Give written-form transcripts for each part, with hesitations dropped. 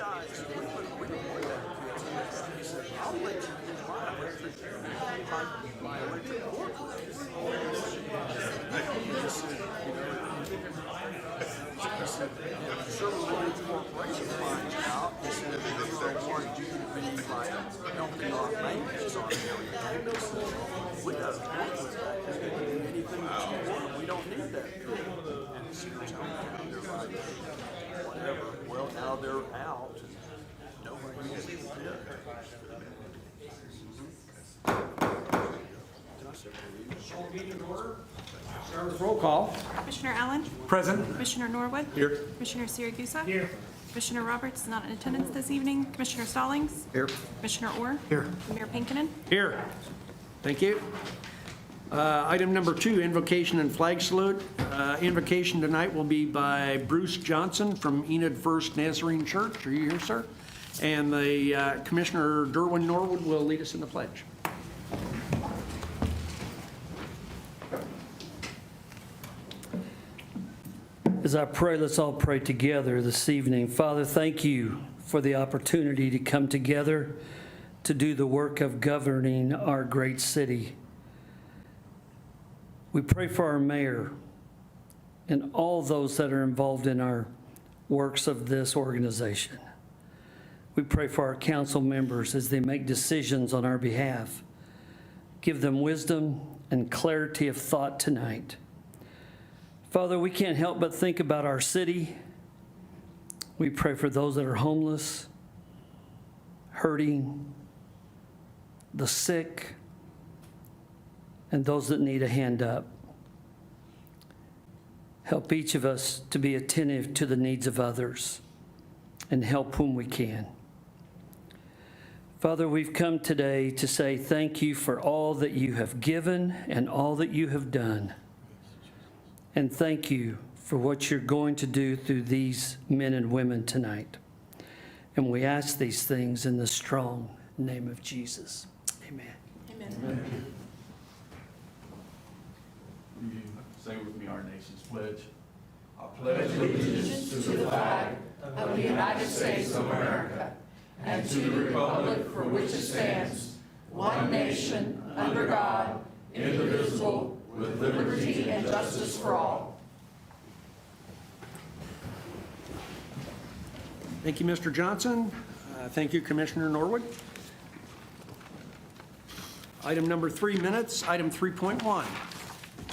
guys, we don't want that. He said, I'll let you use my electric board. He said, Sherman Williams Corporation finds out, he said, they don't want you to be like helping our maintenance on everything. He said, we got to work with that. Anything that you want, we don't need that. And he said, they're like, whatever. Well, now they're out. And nobody uses it. Roll call. Commissioner Allen? Present. Commissioner Norwood? Here. Commissioner Siragusa? Here. Commissioner Roberts is not in attendance this evening. Commissioner Stallings? Here. Commissioner Orr? Here. Mayor Pinkinen? Here. Thank you. Item number 2, invocation and flag salute. Invocation tonight will be by Bruce Johnson from Enid First Nazarene Church. Are you here, sir? And the Commissioner Derwin Norwood will lead us in the pledge. As I pray, let's all pray together this evening. Father, thank you for the opportunity to come together to do the work of governing our great city. We pray for our mayor and all those that are involved in our works of this organization. We pray for our council members as they make decisions on our behalf. Give them wisdom and clarity of thought tonight. Father, we can't help but think about our city. We pray for those that are homeless, hurting, the sick, and those that need a hand up. Help each of us to be attentive to the needs of others and help whom we can. Father, we've come today to say thank you for all that you have given and all that you have done. And thank you for what you're going to do through these men and women tonight. And we ask these things in the strong name of Jesus. Amen. Amen. You say with me our nation's pledge. I pledge allegiance to the flag of the United States of America and to the republic for which it stands, one nation, under God, indivisible, with liberty and justice for all. Thank you, Mr. Johnson. Thank you, Commissioner Norwood. Item number 3, minutes. Item 3.1,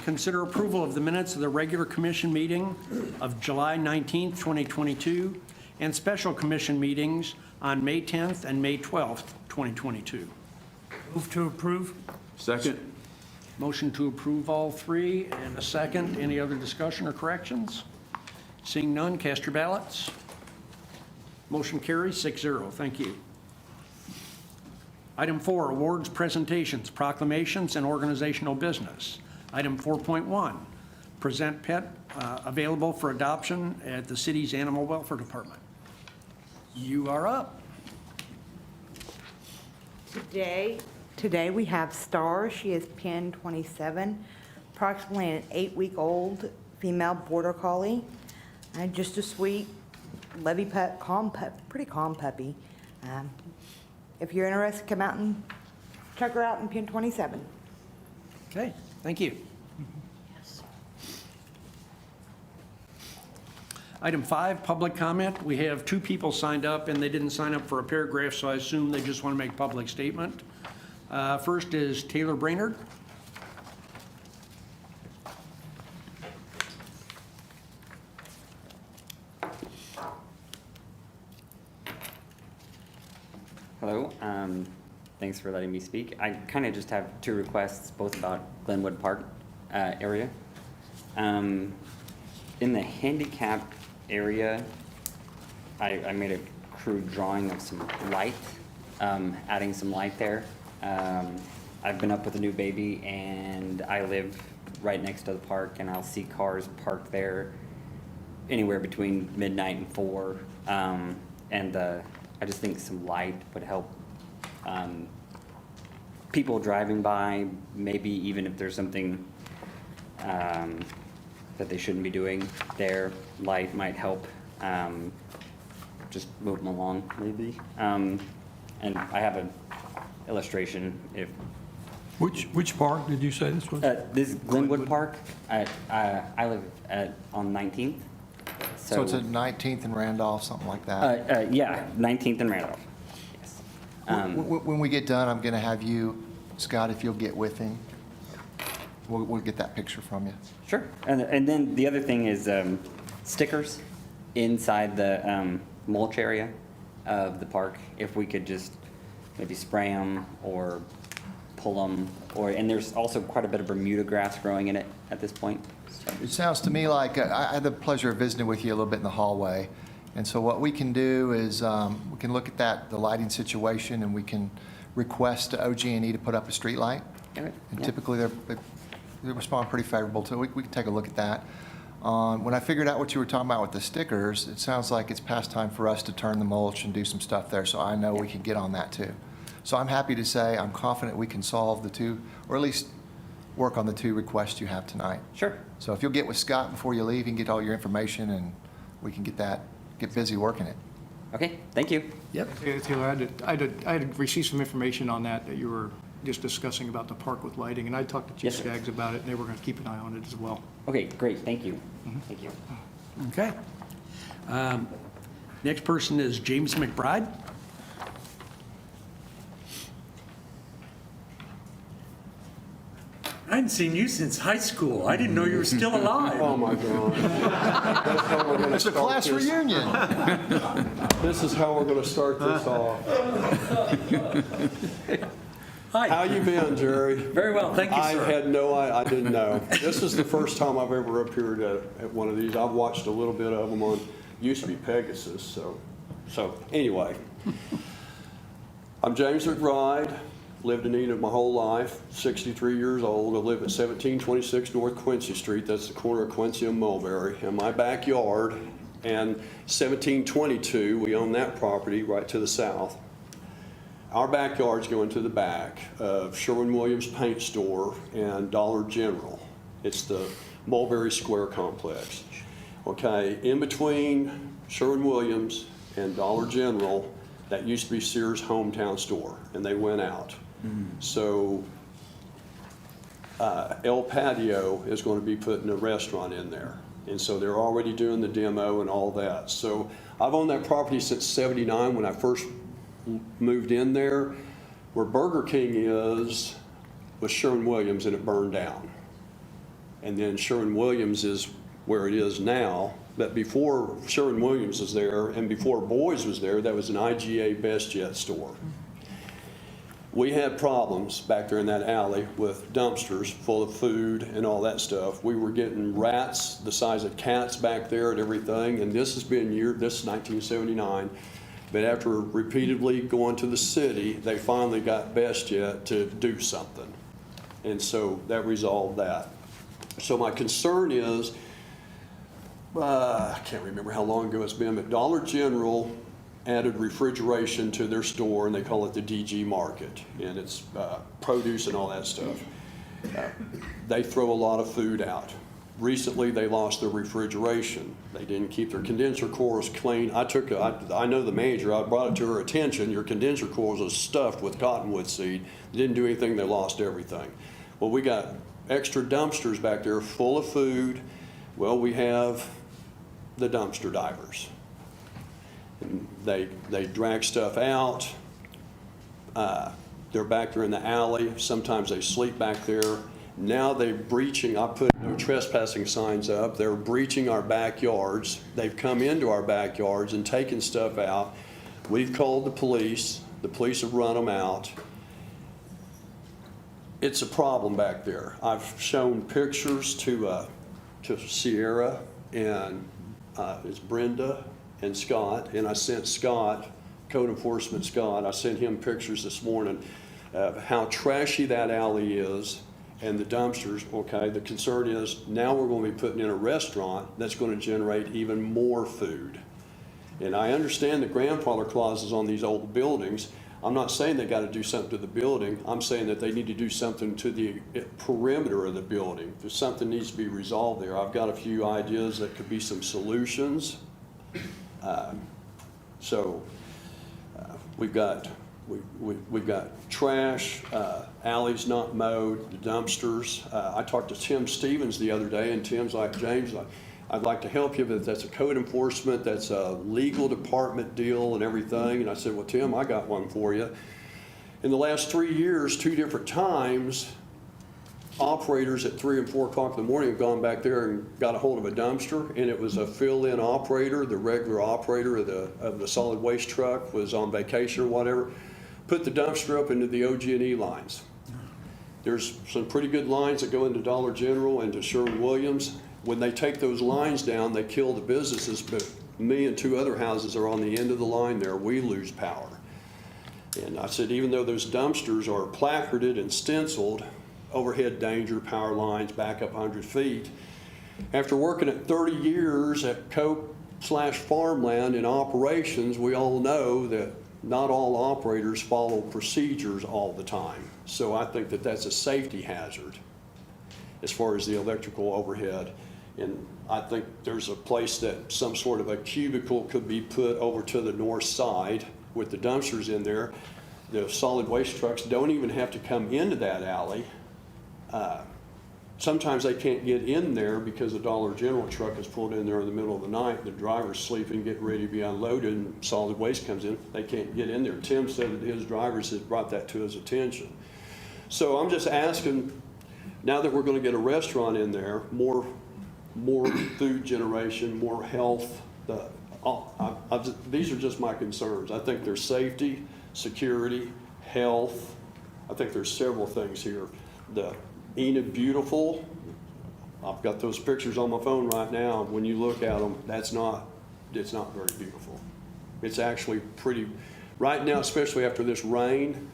consider approval of the minutes of the regular commission meeting of July 19th, 2022, and special commission meetings on May 10th and May 12th, 2022. Move to approve. Second. Motion to approve all 3 and a second. Any other discussion or corrections? Seeing none, cast your ballots. Motion carries 6-0. Thank you. Item 4, awards, presentations, proclamations, and organizational business. Item 4.1, present pet available for adoption at the city's Animal Welfare Department. You are up. Today we have Star. She is pin 27, approximately an 8-week-old female border collie, and just a sweet, levy pet, pretty calm puppy. If you're interested, come out and check her out in pin 27. Okay, thank you. Item 5, public comment. We have 2 people signed up, and they didn't sign up for a paragraph, so I assume they just want to make a public statement. First is Taylor Brainerd. Hello, thanks for letting me speak. I kind of just have 2 requests, both about Glenwood Park area. In the handicap area, I made a crude drawing of some light, adding some light there. I've been up with a new baby and I live right next to the park, and I'll see cars parked there anywhere between midnight and 4. I just think some light would help people driving by, maybe even if there's something that they shouldn't be doing there, light might help just move them along, maybe. And I have an illustration if, Which park did you say this was? this is Glenwood Park. I live on 19th. So it's at 19th and Randolph, something like that? Yeah, 19th and Randolph. Yes. When we get done, I'm going to have you, Scott, if you'll get with him, we'll get that picture from you. Sure. And then the other thing is stickers inside the mulch area of the park. If we could just maybe spray them or pull them, and there's also quite a bit of Bermuda grass growing in it at this point. So. It sounds to me like, I had the pleasure of visiting with you a little bit in the hallway. And so what we can do is, we can look at the lighting situation, and we can request to OG&E to put up a street light. Okay, And yeah. typically, they respond pretty favorable to it. We can take a look at that. When I figured out what you were talking about with the stickers, it sounds like it's past time for us to turn the mulch and do some stuff there, so I know we can get on that too. So I'm happy to say I'm confident we can solve the two, or at least work on the two requests you have tonight. Sure. So if you'll get with Scott before you leave, you can get all your information, and we can get busy working it. Okay, thank you. Yep. Yeah, Taylor, I had received some information on that you were just discussing about the park with lighting, and I talked to Chief Yes, sir. Skaggs about it, and they were going to keep an eye on it as well. Okay, great, thank you. Thank you. Okay. Next person is James McBride. I hadn't seen you since high school. I didn't know you were still alive. Oh, my God. That's how we're going to It's a start class this. reunion. This is how we're going to start this off. Hi. How you been, Jerry? Very well, thank you, I sir. had I didn't know. This is the first time I've ever appeared at one of these. I've watched a little bit of them on, used to be Pegasus, so anyway. I'm James McBride, lived in Enid my whole life, 63 years old. I live at 1726 North Quincy Street. That's the corner of Quincy and Mulberry. In my backyard, and 1722, we own that property right to the south. Our backyard's going to the back of Sherwin-Williams Paint Store and Dollar General. It's the Mulberry Square complex. Okay, in between Sherwin-Williams and Dollar General, that used to be Sears' hometown store, and they went out. So El Patio is going to be putting a restaurant in there. And so they're already doing the demo and all that. So I've owned that property since '79 when I first moved in there. Where Burger King was Sherwin-Williams, and it burned down. And then Sherwin-Williams is where it is now. But before Sherwin-Williams was there, and before Boys was there, that was an IGA Best Jet store. We had problems back there in that alley with dumpsters full of food and all that stuff. We were getting rats the size of cats back there and everything, and this has been this is 1979. But after repeatedly going to the city, they finally got Best Jet to do something. And so that resolved that. So my concern is, I can't remember how long ago it's been, but Dollar General added refrigeration to their store, and they call it the DG Market, and it's produce and all that stuff. They throw a lot of food out. Recently, they lost their refrigeration. They didn't keep their condenser cores clean. I know the manager, I brought it to her attention, your condenser cores are stuffed with cottonwood seed. They didn't do anything, they lost everything. Well, we got extra dumpsters back there full of food. Well, we have the dumpster divers. And they drag stuff out. They're back there in the alley. Sometimes they sleep back there. Now they're breaching, I put no trespassing signs up. They're breaching our backyards. They've come into our backyards and taken stuff out. We've called the police. The police have run them out. It's a problem back there. I've shown pictures to Sierra, and it's Brenda and Scott, and I sent Scott, Code Enforcement Scott, I sent him pictures this morning of how trashy that alley is and the dumpsters. Okay, the concern is now we're going to be putting in a restaurant that's going to generate even more food. And I understand the grandfather clauses on these old buildings. I'm not saying they got to do something to the building. I'm saying that they need to do something to the perimeter of the building. If something needs to be resolved there, I've got a few ideas that could be some solutions. So we've got trash, alleys not mowed, the dumpsters. I talked to Tim Stevens the other day, and Tim's like, James, I'd like to help you, but that's a code enforcement, that's a legal department deal and everything. And I said, well, Tim, I got one for you. In the last 3 years, 2 different times, operators at 3 and 4 o'clock in the morning have gone back there and got a hold of a dumpster, and it was a fill-in operator. The regular operator of the solid waste truck was on vacation or whatever, put the dumpster up into the OG&E lines. There's some pretty good lines that go into Dollar General and to Sherwin-Williams. When they take those lines down, they kill the businesses, but me and 2 other houses are on the end of the line there. We lose power. And I said, even though those dumpsters are placarded and stenciled, overhead danger, power lines, back up 100 feet. After working at 30 years at Coke/farmland in operations, we all know that not all operators follow procedures all the time. So I think that that's a safety hazard as far as the electrical overhead. And I think there's a place that some sort of a cubicle could be put over to the north side with the dumpsters in there. The solid waste trucks don't even have to come into that alley. Sometimes they can't get in there because the Dollar General truck is pulled in there in the middle of the night. The driver's sleeping, getting ready to be unloaded, and solid waste comes in. They can't get in there. Tim said that his drivers had brought that to his attention. So I'm just asking, now that we're going to get a restaurant in there, more food generation, more health. These are just my concerns. I think there's safety, security, health. I think there's several things here. The Enid Beautiful, I've got those pictures on my phone right now. When you look at them, it's not very beautiful. It's actually pretty, right now, especially after this rain,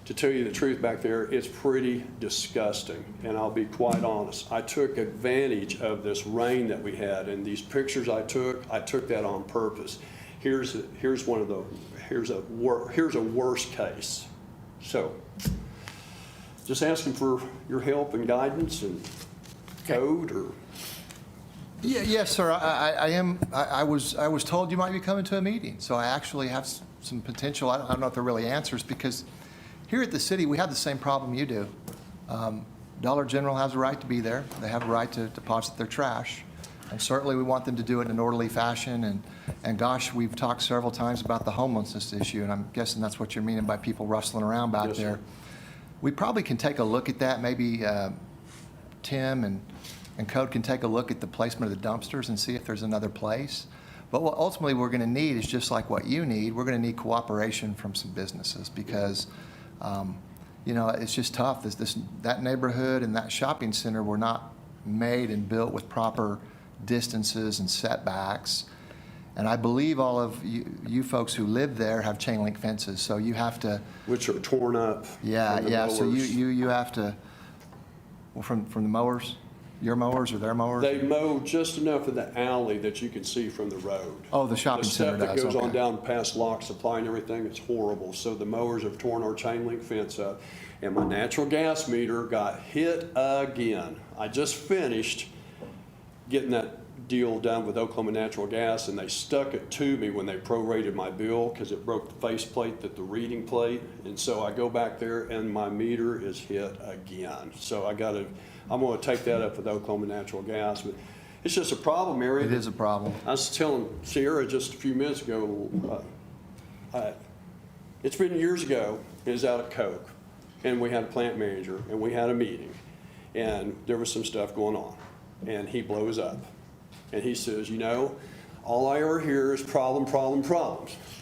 to tell you the truth back there, it's pretty disgusting. And I'll be quite honest. I took advantage of this rain that we had, and these pictures I took that on purpose. Here's a worst case. So, just asking for your help and guidance and code or. Yeah, yes, sir. I was told you might be coming to a meeting, so I actually have some potential. I don't know if they're really answers, because here at the city, we have the same problem you do. Dollar General has a right to be there. They have a right to deposit their trash. And certainly we want them to do it in an orderly fashion. And gosh, we've talked several times about the homelessness issue, and I'm guessing that's what you're meaning by people rustling around back Yes, there. sir. We probably can take a look at that. Maybe Tim and Code can take a look at the placement of the dumpsters and see if there's another place. But what ultimately we're going to need is just like what you need. We're going to need cooperation from some businesses, because it's just tough. That neighborhood and that shopping center were not made and built with proper distances and setbacks. And I believe all of you folks who live there have chain link fences, so you have to. Which are torn up. Yeah. So you have to. Well, from the mowers, your mowers or their mowers? They mow just enough of the alley that you can see from the road. Oh, the shopping center The stuff that does, goes on okay. down past Lock Supply and everything, it's horrible. So the mowers have torn our chain link fence up, and my natural gas meter got hit again. I just finished getting that deal done with Oklahoma Natural Gas, and they stuck it to me when they prorated my bill because it broke the faceplate, the reading plate. And so I go back there and my meter is hit again. So I'm going to take that up with Oklahoma Natural Gas. But it's just a problem area. It is a problem. I was telling Sierra just a few minutes ago, it's been years ago, it was out at Coke, and we had a plant manager, and we had a meeting, and there was some stuff going on, and he blows up. And he says, all I ever hear is problems.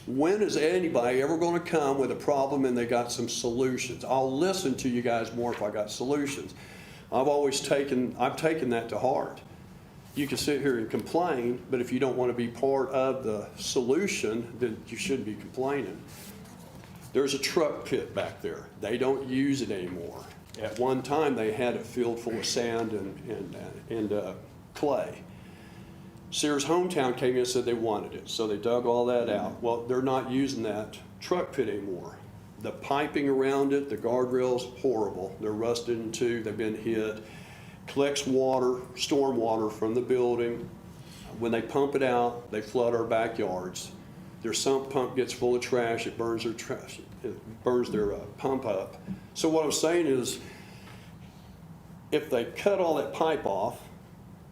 When is anybody ever going to come with a problem and they got some solutions? I'll listen to you guys more if I got solutions. I've taken that to heart. You can sit here and complain, but if you don't want to be part of the solution, then you shouldn't be complaining. There's a truck pit back there. They don't use it anymore. At one time, they had it filled full of sand and clay. Sears Hometown came in and said they wanted it, so they dug all that out. Well, they're not using that truck pit anymore. The piping around it, the guardrails, horrible. They're rusted in two, they've been hit. Collects water, storm water from the building. When they pump it out, they flood our backyards. their sump pump gets full of trash, it burns their trash, it burns their pump up. So what I'm saying is, if they cut all that pipe off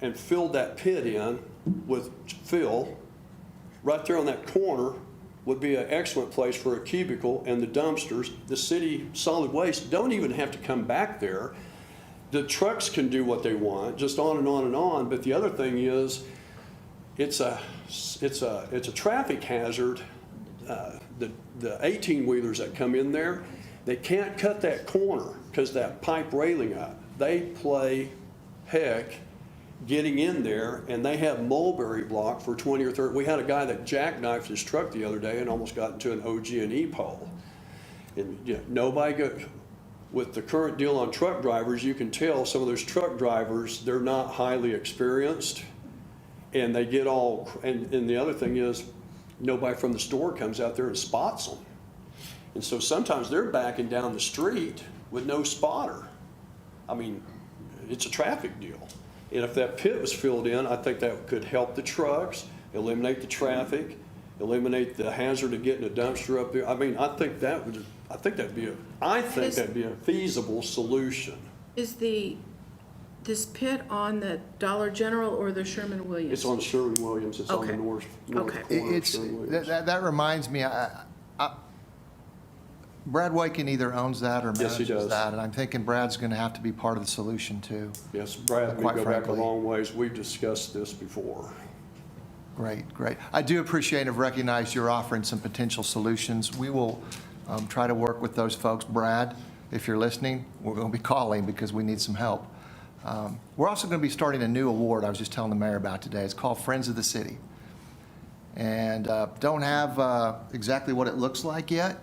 and filled that pit in with fill, right there on that corner would be an excellent place for a cubicle, and the dumpsters, the city solid waste don't even have to come back there. The trucks can do what they want, just on and on and on. But the other thing is, it's a traffic hazard. The 18-wheelers that come in there, they can't cut that corner because that pipe railing up. They play heck getting in there, and they have mulberry block for 20 or 30. We had a guy that jackknifed his truck the other day and almost got into an OG&E pole. And you know, nobody go. With the current deal on truck drivers, you can tell some of those truck drivers, they're not highly experienced, and they get all, and the other thing is, nobody from the store comes out there and spots them. And so sometimes they're backing down the street with no spotter. I mean, it's a traffic deal. And if that pit was filled in, I think that could help the trucks, eliminate the traffic, eliminate the hazard of getting a dumpster up there. I mean, I think that'd be a feasible solution. Is this pit on the Dollar General or the Sherman-Williams? It's on Sherman-Williams. It's on the Okay. north Okay. corner of Sherman-Williams. That reminds me, Brad Waken either owns that or Yes, he manages does. that, and I'm thinking Brad's going to have to be part of the solution too. Yes, Brad, we Quite go back a frankly. long ways. We've discussed this before. Great, great. I do appreciate and have recognized you're offering some potential solutions. We will try to work with those folks. Brad, if you're listening, we're going to be calling because we need some help. We're also going to be starting a new award I was just telling the mayor about today. It's called Friends of the City. And don't have exactly what it looks like yet,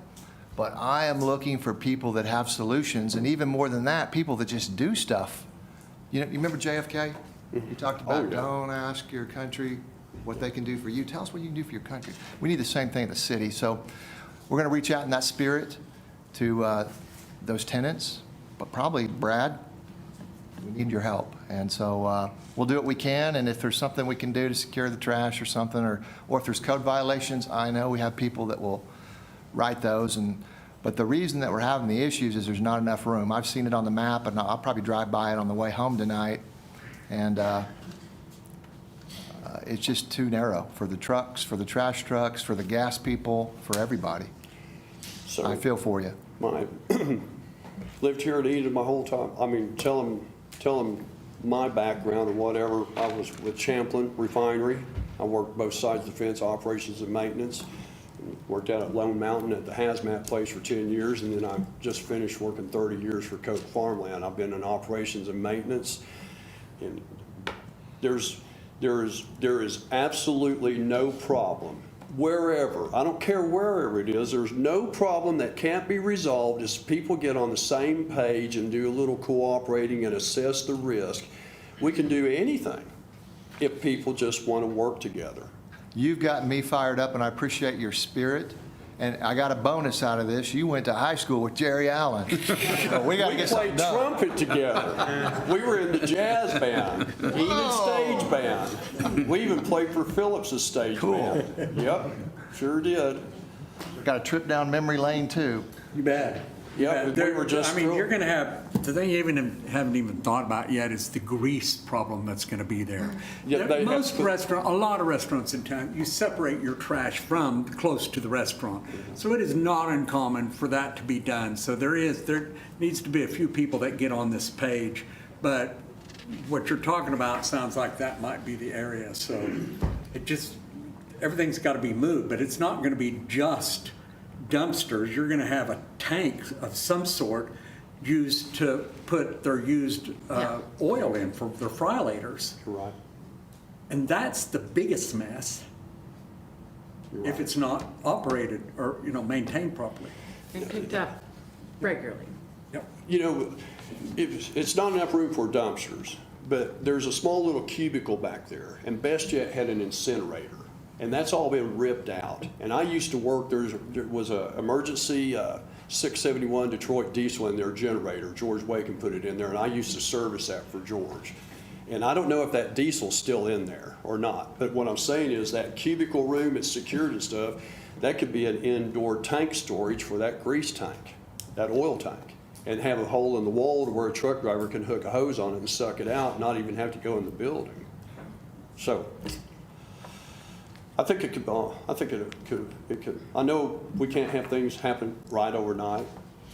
but I am looking for people that have solutions, and even more than that, people that just do stuff. You know, you remember JFK? You talked about Oh, yeah. don't ask your country what they can do for you. Tell us what you can do for your country. We need the same thing in the city. So we're going to reach out in that spirit to those tenants, but probably, Brad, we need your help. And so we'll do what we can, and if there's something we can do to secure the trash or something, or if there's code violations, I know we have people that will write those. But the reason that we're having the issues is there's not enough room. I've seen it on the map, and I'll probably drive by it on the way home tonight, and it's just too narrow for the trucks, for the trash trucks, for the gas people, for everybody. So I feel for you. Lived here in Enid my whole time. I mean, tell them my background and whatever. I was with Champlin Refinery. I worked both sides of the fence, operations and maintenance. Worked out at Lone Mountain at the hazmat place for 10 years, and then I just finished working 30 years for Coke Farmland. I've been in operations and maintenance, and there is absolutely no problem wherever, I don't care wherever it is, there's no problem that can't be resolved as people get on the same page and do a little cooperating and assess the risk. We can do anything if people just want to work together. You've gotten me fired up, and I appreciate your spirit. And I got a bonus out of this. You went to high school with Jerry Allen. So we got to get something played done. trumpet together. We were in the jazz band, Enid stage band. We even played for Phillips's stage band. Yep, sure did. Got a trip down memory lane, too. You bet. Yeah, we were just I mean, you're thrilled. going to have, the thing you haven't even thought about yet is the grease problem that's going to be there. Yeah, they have Most to- a lot of restaurants in town, you separate your trash from close to the restaurant. So it is not uncommon for that to be done. So there needs to be a few people that get on this page. But what you're talking about sounds like that might be the area. So everything's got to be moved, but it's not going to be just dumpsters. You're going to have a tank of some sort used to put their used oil in for their fryalators. Right. And that's the biggest mess if it's not operated or, maintained properly. And picked up regularly. Yep. You know, it's not enough room for dumpsters, but there's a small little cubicle back there, and Best Yet had an incinerator, and that's all been ripped out. And I used to work, there was a emergency 671 Detroit diesel in their generator. George Waken put it in there, and I used to service that for George. And I don't know if that diesel's still in there or not, but what I'm saying is that cubicle room, it's secured and stuff, that could be an indoor tank storage for that grease tank, that oil tank, and have a hole in the wall to where a truck driver can hook a hose on it and suck it out, not even have to go in the building. So, I think it could, it could, I know we can't have things happen right overnight,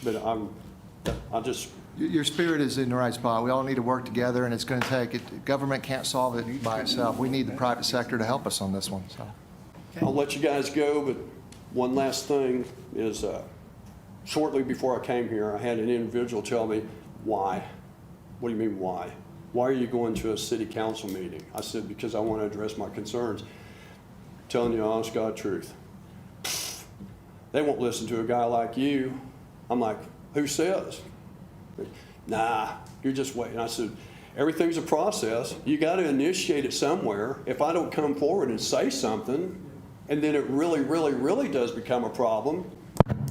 but Your spirit is in the right spot. We all need to work together, and it's going to take it. Government can't solve it by itself. We need the private sector to help us on this one, so. I'll let you guys go, but one last thing is, shortly before I came here, I had an individual tell me, why? What do you mean, why? Why are you going to a city council meeting? I said, because I want to address my concerns. Telling you the honest God truth. They won't listen to a guy like you. I'm like, who says? Nah, you're just waiting. I said, everything's a process. You got to initiate it somewhere. If I don't come forward and say something, and then it really, really, really does become a problem,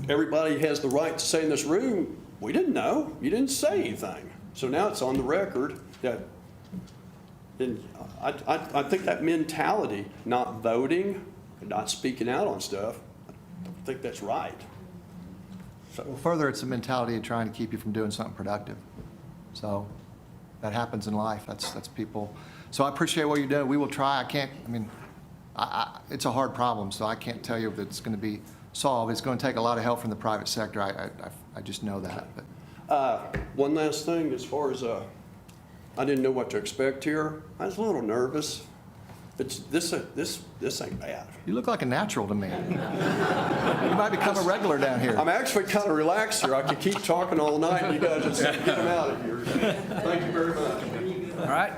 everybody has the right to say in this room, we didn't know. You didn't say anything. So now it's on the record that, and I think that mentality, not voting, not speaking out on stuff, I don't think that's right. Well, further, it's a mentality of trying to keep you from doing something productive. So that happens in life. That's people. So I appreciate what you're doing. We will try. It's a hard problem, so I can't tell you that it's going to be solved. It's going to take a lot of help from the private sector. I just know that. But one last thing, as far as I didn't know what to expect here. I was a little nervous. This ain't bad. you look like a natural to me. You might become a regular down here. I'm actually kind of relaxed here. I could keep talking all night, and you guys just get them out of here. Thank you very much. All right.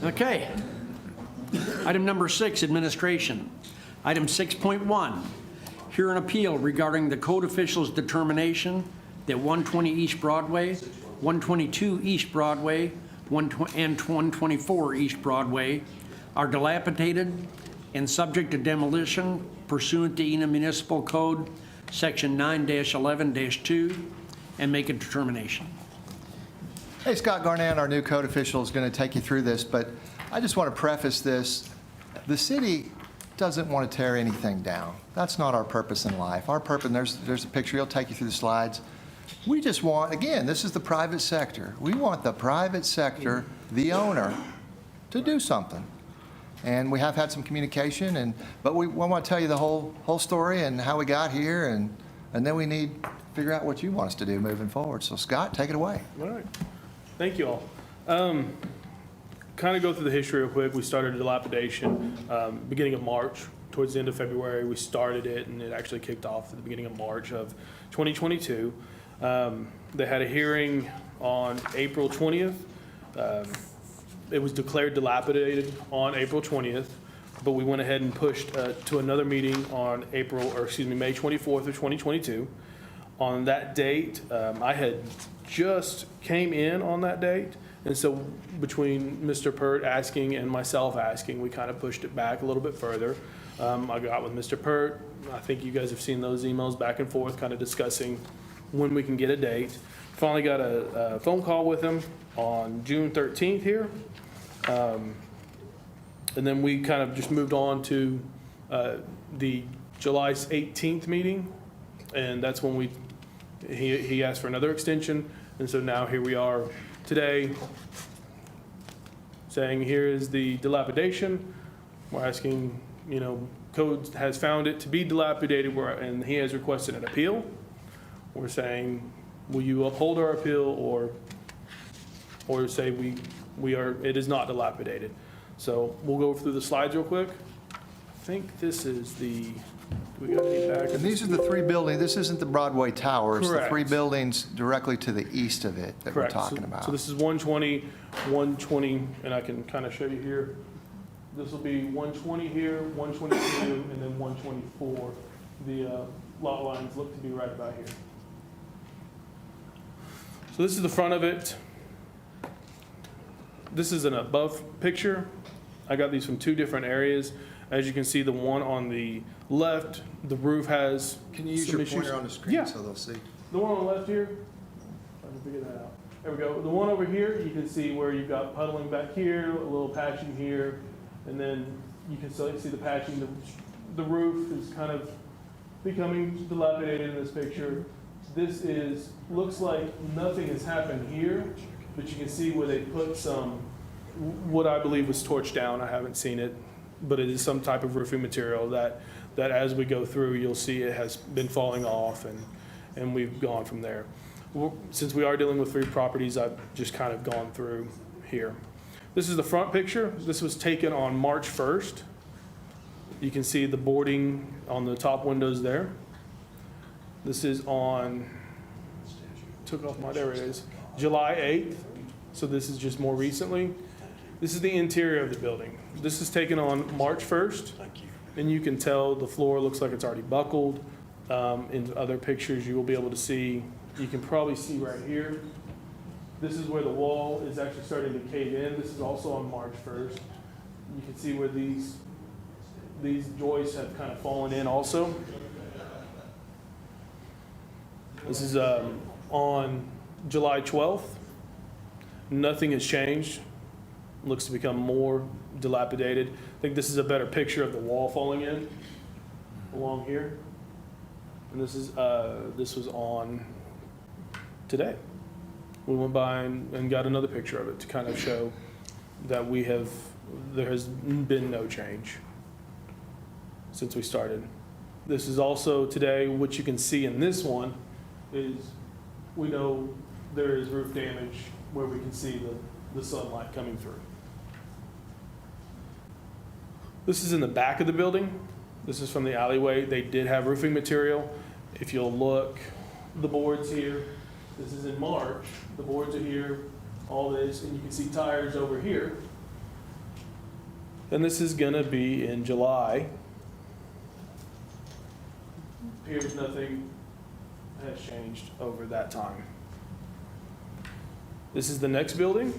Okay. Item number 6, administration. Item 6.1, hear an appeal regarding the code official's determination that 120 East Broadway, 122 East Broadway, and 124 East Broadway are dilapidated and subject to demolition pursuant to Enid Municipal Code, Section 9-11-2, and make a determination. Hey, Scott Garnett, our new code official, is going to take you through this, but I just want to preface this. The city doesn't want to tear anything down. That's not our purpose in life. Our purpose, and there's a picture, he'll take you through the slides. We just want, again, this is the private sector. We want the private sector, the owner, to do something. And we have had some communication, but we want to tell you the whole story and how we got here, and then we need to figure out what you want us to do moving forward. So Scott, take it away. All right. Thank you all. Kind of go through the history real quick. We started dilapidation beginning of March. Towards the end of February, we started it, and it actually kicked off at the beginning of March of 2022. They had a hearing on April 20th. It was declared dilapidated on April 20th, but we went ahead and pushed to another meeting on May 24th of 2022. On that date, I had just came in on that date, and so between Mr. Pert asking and myself asking, we kind of pushed it back a little bit further. I got with Mr. Pert. I think you guys have seen those emails back and forth, kind of discussing when we can get a date. Finally got a phone call with him on June 13th here. And then we kind of just moved on to the July 18th meeting, and that's when he asked for another extension, and so now here we are today saying here is the dilapidation. We're asking, code has found it to be dilapidated, and he has requested an appeal. We're saying, will you uphold our appeal or say it is not dilapidated? So we'll go through the slides real quick. I think this is do we got any back? And these are the three buildings. This isn't the Broadway Tower. It's the Correct. three buildings directly to the east of it that Correct. we're talking about. So this is 120, and I can kind of show you here. This will be 120 here, 122, and then 124. The lot lines look to be right about here. So this is the front of it. This is an above picture. I got these from two different areas. As you can see, the one on the left, the roof has Can you use some your issues. pointer on the screen Yeah. so they'll see? The one on the left here, I can figure that out. There we go. The one over here, you can see where you've got puddling back here, a little patching here, and then you can still see the patching. The roof is kind of becoming dilapidated in this picture. Looks like nothing has happened here, but you can see where they put some, what I believe was torched down. I haven't seen it, but it is some type of roofing material that as we go through, you'll see it has been falling off, and we've gone from there. Since we are dealing with 3 properties, I've just kind of gone through here. This is the front picture. This was taken on March 1st. You can see the boarding on the top windows there. This is on, there it is, July 8th. So this is just more recently. This is the interior of the building. This is taken on March 1st. And you can tell the floor looks like it's already buckled. In other pictures, you will be able to see, you can probably see right here. This is where the wall is actually starting to cave in. This is also on March 1st. You can see where these joists have kind of fallen in also. This is on July 12th. Nothing has changed. Looks to become more dilapidated. I think this is a better picture of the wall falling in along here. And this was on today. We went by and got another picture of it to kind of show that there has been no change since we started. This is also today, what you can see in this one is we know there is roof damage where we can see the sunlight coming through. This is in the back of the building. This is from the alleyway. They did have roofing material. If you'll look, the boards here, this is in March. The boards are here, all this, and you can see tires over here. And this is gonna be in July. Appears nothing has changed over that time. This is the next building.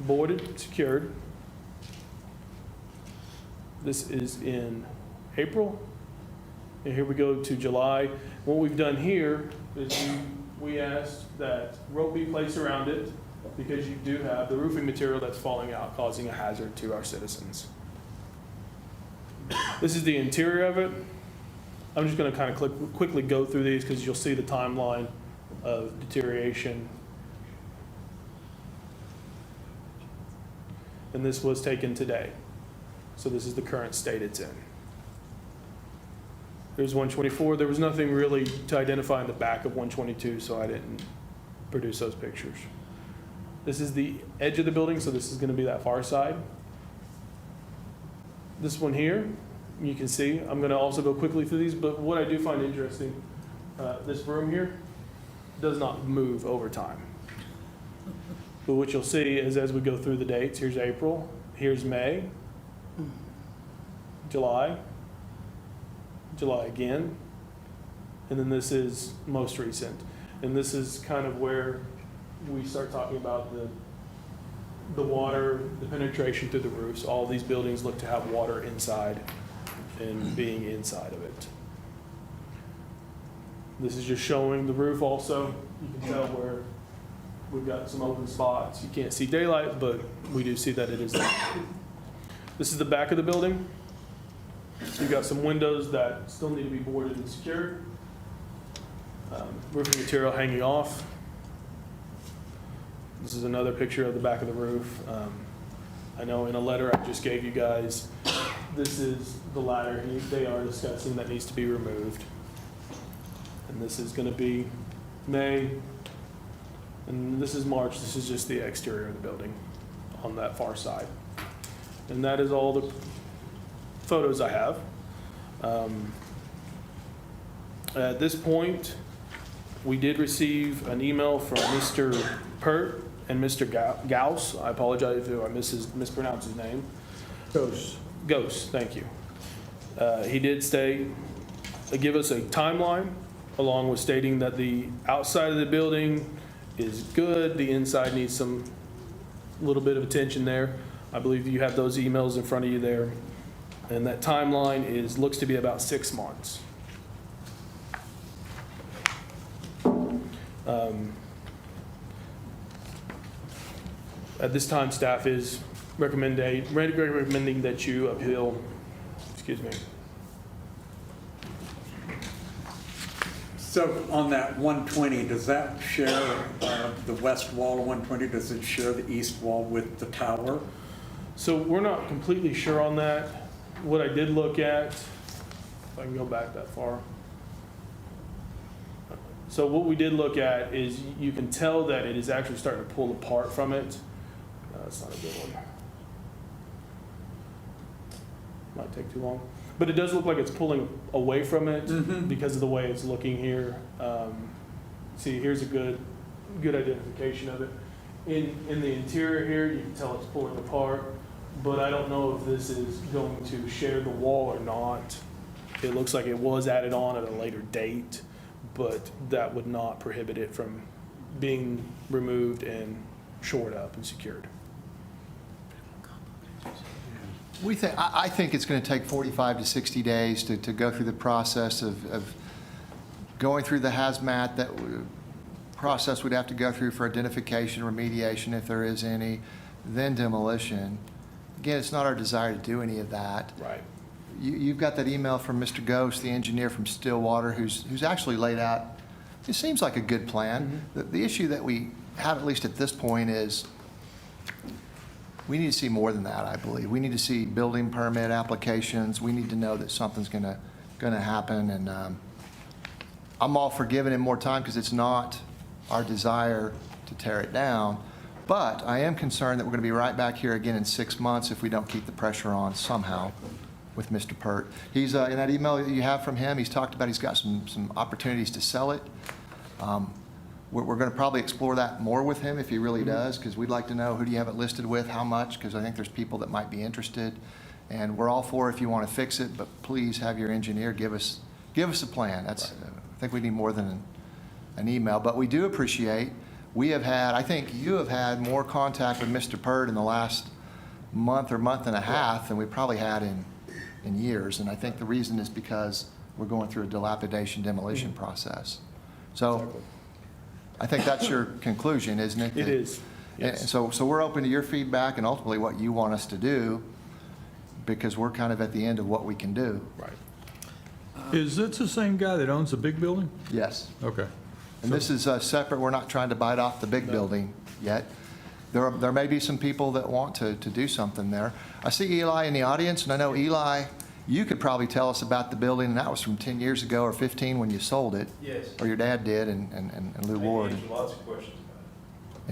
Boarded, secured. This is in April. And here we go to July. What we've done here is we asked that rope be placed around it because you do have the roofing material that's falling out, causing a hazard to our citizens. This is the interior of it. I'm just going to kind of quickly go through these because you'll see the timeline of deterioration. And this was taken today. So this is the current state it's in. There's 124. There was nothing really to identify in the back of 122, so I didn't produce those pictures. This is the edge of the building, so this is going to be that far side. This one here, you can see. I'm going to also go quickly through these, but what I do find interesting, this room here does not move over time. But what you'll see is as we go through the dates, here's April, here's May, July again, and then this is most recent. And this is kind of where we start talking about the water, the penetration through the roofs. All these buildings look to have water inside and being inside of it. This is just showing the roof also. You can tell where we've got some open spots. You can't see daylight, but we do see that it is there. This is the back of the building. So you've got some windows that still need to be boarded and secured. Roofing material hanging off. This is another picture of the back of the roof. I know in a letter I just gave you guys, this is the ladder they are discussing that needs to be removed. And this is going to be May, and this is March. This is just the exterior of the building on that far side. And that is all the photos I have. At this point, we did receive an email from Mr. Pert and Mr. Gauss. I apologize if I mispronounce his name. Ghost, thank you. He did give us a timeline along with stating that the outside of the building is good. The inside needs some little bit of attention there. I believe you have those emails in front of you there. And that timeline looks to be about 6 months. At this time, staff is recommending that you appeal, excuse me. So on that 120, does that share the west wall of 120? Does it share the east wall with the tower? So we're not completely sure on that. What I did look at, if I can go back that far. So what we did look at is you can tell that it is actually starting to pull apart from it. That's not a good one. Might take too long. But it does look like it's pulling away from it because of the way it's looking here. See, here's a good identification of it. In the interior here, you can tell it's pulling apart, but I don't know if this is going to share the wall or not. It looks like it was added on at a later date, but that would not prohibit it from being removed and shored up and secured. I think it's going to take 45 to 60 days to go through the process of going through the hazmat process we'd have to go through for identification, remediation if there is any, then demolition. Again, it's not our desire to do any of that. Right. You've got that email from Mr. Ghost, the engineer from Stillwater, who's actually laid out, it seems like a good plan. The issue that we have, at least at this point, is we need to see more than that, I believe. We need to see building permit applications. We need to know that something's gonna happen, and I'm all for giving him more time because it's not our desire to tear it down. But I am concerned that we're gonna be right back here again in 6 months if we don't keep the pressure on somehow with Mr. Pert. He's, in that email that you have from him, he's talked about he's got some opportunities to sell it. We're going to probably explore that more with him if he really does, because we'd like to know who do you have it listed with, how much, because I think there's people that might be interested. And we're all for if you want to fix it, but please have your engineer give us a plan. That's, I think we need more than an email, but we do appreciate, we have had, I think you have had more contact with Mr. Pert in the last month or month and a half than we probably had in years. And I think the reason is because we're going through a dilapidation demolition process. So I think that's your conclusion, isn't it? It is, yes. And so we're open to your feedback and ultimately what you want us to do, because we're kind of at the end of what we can do. Right. Is it the same guy that owns the big building? Yes. Okay. And this is separate. We're not trying to bite off the big building yet. There may be some people that want to do something there. I see Eli in the audience, and I know, Eli, you could probably tell us about the building, and that was from 10 years ago or 15 when you sold it. Yes. Or your dad did, and Lou Ward. I answered lots of questions about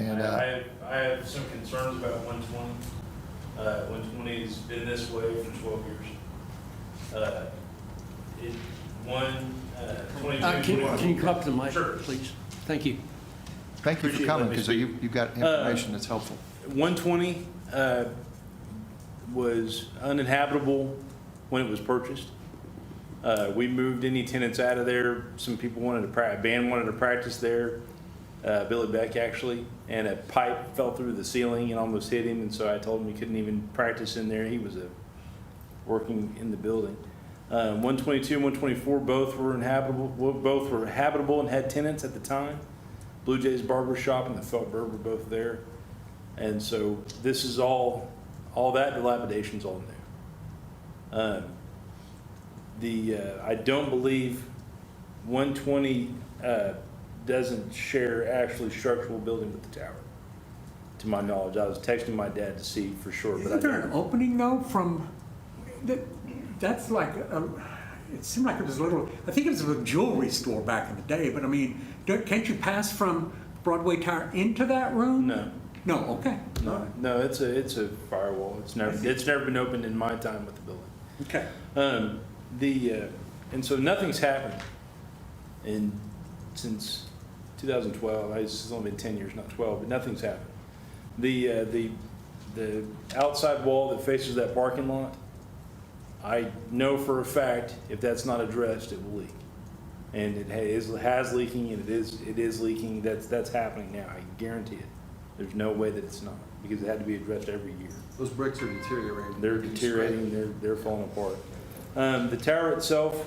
it. And I have some concerns about 120. 120's been this way for 12 years. 22. Can you come up to the mic, Sure. please? Thank you. thank you for appreciate coming, letting me because speak. you've got information that's helpful. 120 was uninhabitable when it was purchased. We moved any tenants out of there. Some people wanted to practice, band wanted to practice there, Billy Beck actually, and a pipe fell through the ceiling and almost hit him, and so I told him he couldn't even practice in there. He was working in the building. 122 and 124 both were habitable and had tenants at the time. Blue Jays Barber Shop and the Felt Bird were both there. And so this is all that dilapidation's all new. I don't believe 120 doesn't share actually structural building with the tower, to my knowledge. I was texting my dad to see for sure, but Isn't there an opening though from, that's like, it seemed like it was a little, I think it was a jewelry store back in the day, but I mean, can't you pass from Broadway Tower into that room? No. No, okay. No, it's a firewall. It's never been opened in my time with the building. Okay. And so nothing's happened since 2012. It's only been 10 years, not 12, but nothing's happened. The outside wall that faces that parking lot, I know for a fact if that's not addressed, it will leak. And it has leaking, and it is leaking. That's happening now. I guarantee it. There's no way that it's not, because it had to be addressed every year. Those bricks are deteriorating. They're deteriorating, they're falling apart. The tower itself,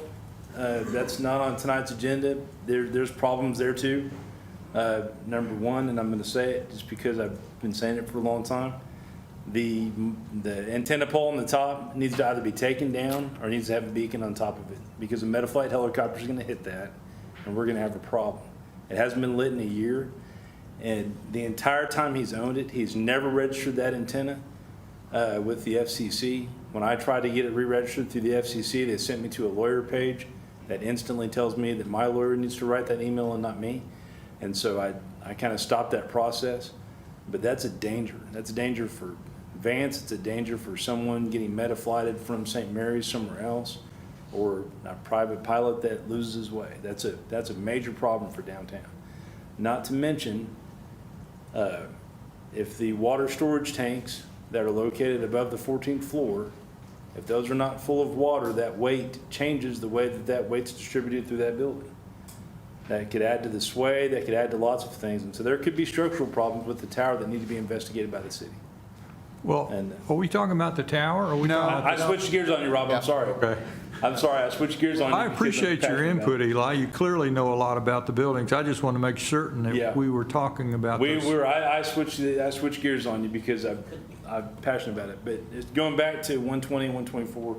that's not on tonight's agenda. There's problems there too. Number one, and I'm going to say it just because I've been saying it for a long time, the antenna pole on the top needs to either be taken down or needs to have a beacon on top of it, because a Metaflight helicopter is going to hit that, and we're going to have a problem. It hasn't been lit in a year, and the entire time he's owned it, he's never registered that antenna with the FCC. When I tried to get it re-registered through the FCC, they sent me to a lawyer page that instantly tells me that my lawyer needs to write that email and not me. And so I kind of stopped that process. But that's a danger. That's a danger for Vance. It's a danger for someone getting meta-flighted from St. Mary's somewhere else, or a private pilot that loses his way. That's a major problem for downtown. Not to mention, if the water storage tanks that are located above the 14th floor, if those are not full of water, that weight changes the way that weight's distributed through that building. That could add to the sway, that could add to lots of things. And so there could be structural problems with the tower that need to be investigated by the city. Well, are we talking about the tower, or are we talking about I switched gears on you, Rob, I'm sorry. Okay. I'm sorry, I switched gears on you. I appreciate your input, Eli. You clearly know a lot about the buildings. I just want to make certain that Yeah. we were talking about this. I switched gears on you because I'm passionate about it. But going back to 120, 124,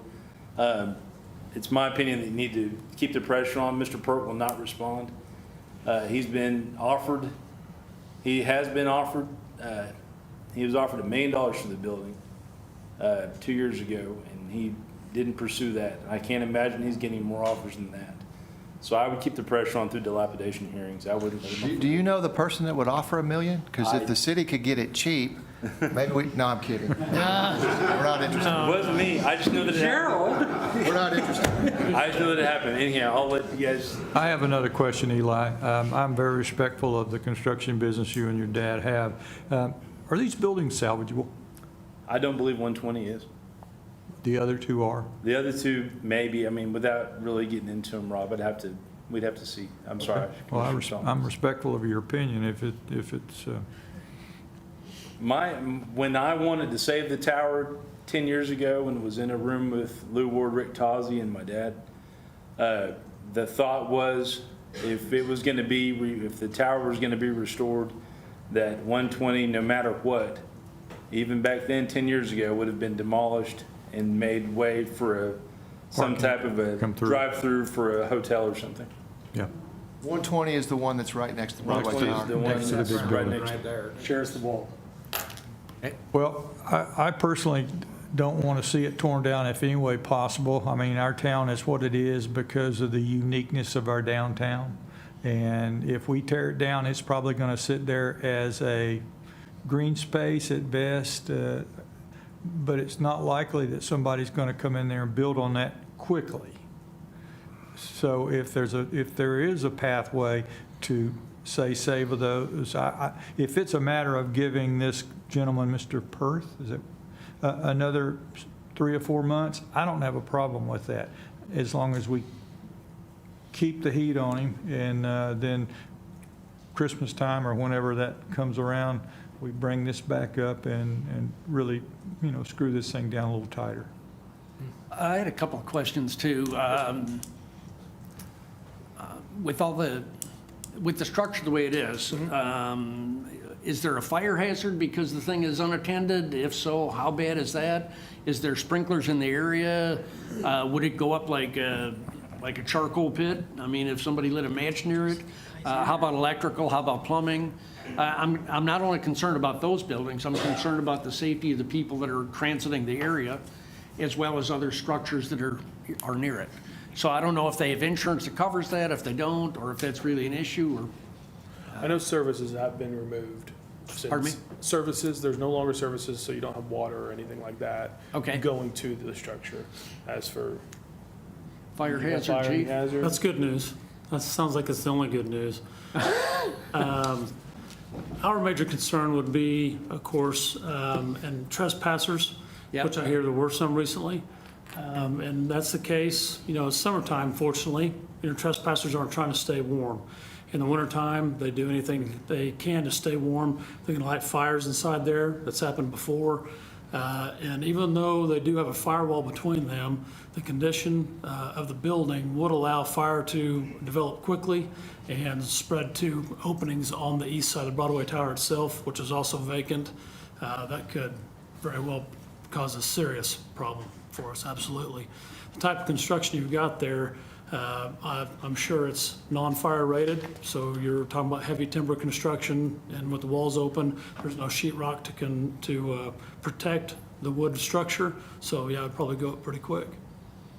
it's my opinion that you need to keep the pressure on. Mr. Pert will not respond. He's been offered, he has been offered, he was offered $1 million for the building 2 years ago, and he didn't pursue that. I can't imagine he's getting more offers than that. So I would keep the pressure on through dilapidation hearings. I wouldn't let him. Do you know the person that would offer $1 million? Because if the city could get it cheap, maybe we, no, I'm kidding. We're not interested. It wasn't me. I just know that it happened. We're not interested. I just know that it happened. Anyhow, I'll let you guys. I have another question, Eli. I'm very respectful of the construction business you and your dad have. Are these buildings salvageable? I don't believe 120 is. The other two are? The other two, maybe. I mean, without really getting into them, Rob, we'd have to see. I'm sorry. Well, I'm respectful of your opinion if it's. When I wanted to save the tower 10 years ago and was in a room with Lou Ward, Rick Tozzi, and my dad, the thought was if the tower was going to be restored, that 120, no matter what, even back then 10 years ago, would have been demolished and made way for some type of a drive-through for a hotel or something. Yeah. 120 is the one that's right next to the Broadway 120 Tower. is the one Next to the that's big right building. next to there. Shares the wall. Well, I personally don't want to see it torn down if any way possible. I mean, our town is what it is because of the uniqueness of our downtown. And if we tear it down, it's probably going to sit there as a green space at best. But it's not likely that somebody's going to come in there and build on that quickly. So if there is a pathway to say save those, if it's a matter of giving this gentleman, Mr. Perth, is it another 3 or 4 months, I don't have a problem with that, as long as we keep the heat on him, and then Christmas time or whenever that comes around, we bring this back up and really, screw this thing down a little tighter. I had a couple of questions too. With the structure the way it is there a fire hazard because the thing is unattended? If so, how bad is that? Is there sprinklers in the area? Would it go up like a charcoal pit? I mean, if somebody lit a match near it? How about electrical? How about plumbing? I'm not only concerned about those buildings, I'm concerned about the safety of the people that are transiting the area, as well as other structures that are near it. So I don't know if they have insurance that covers that, if they don't, or if that's really an issue, or. I know services have been removed. Pardon me? Services, there's no longer services, so you don't have water or anything like that. Okay. Going to the structure. As for Fire hazard, fire chief? hazard. That's good news. That sounds like it's the only good news. Our major concern would be, of course, and trespassers, Yep. which I hear there were some recently. And that's the case, it's summertime, fortunately. Trespassers aren't trying to stay warm. In the wintertime, they do anything they can to stay warm. They can light fires inside there. That's happened before. And even though they do have a firewall between them, the condition of the building would allow fire to develop quickly and spread to openings on the east side of Broadway Tower itself, which is also vacant. That could very well cause a serious problem for us, absolutely. The type of construction you've got there, I'm sure it's non-fire rated, so you're talking about heavy timber construction, and with the walls open, there's no sheetrock to protect the wood structure, so yeah, it'd probably go up pretty quick.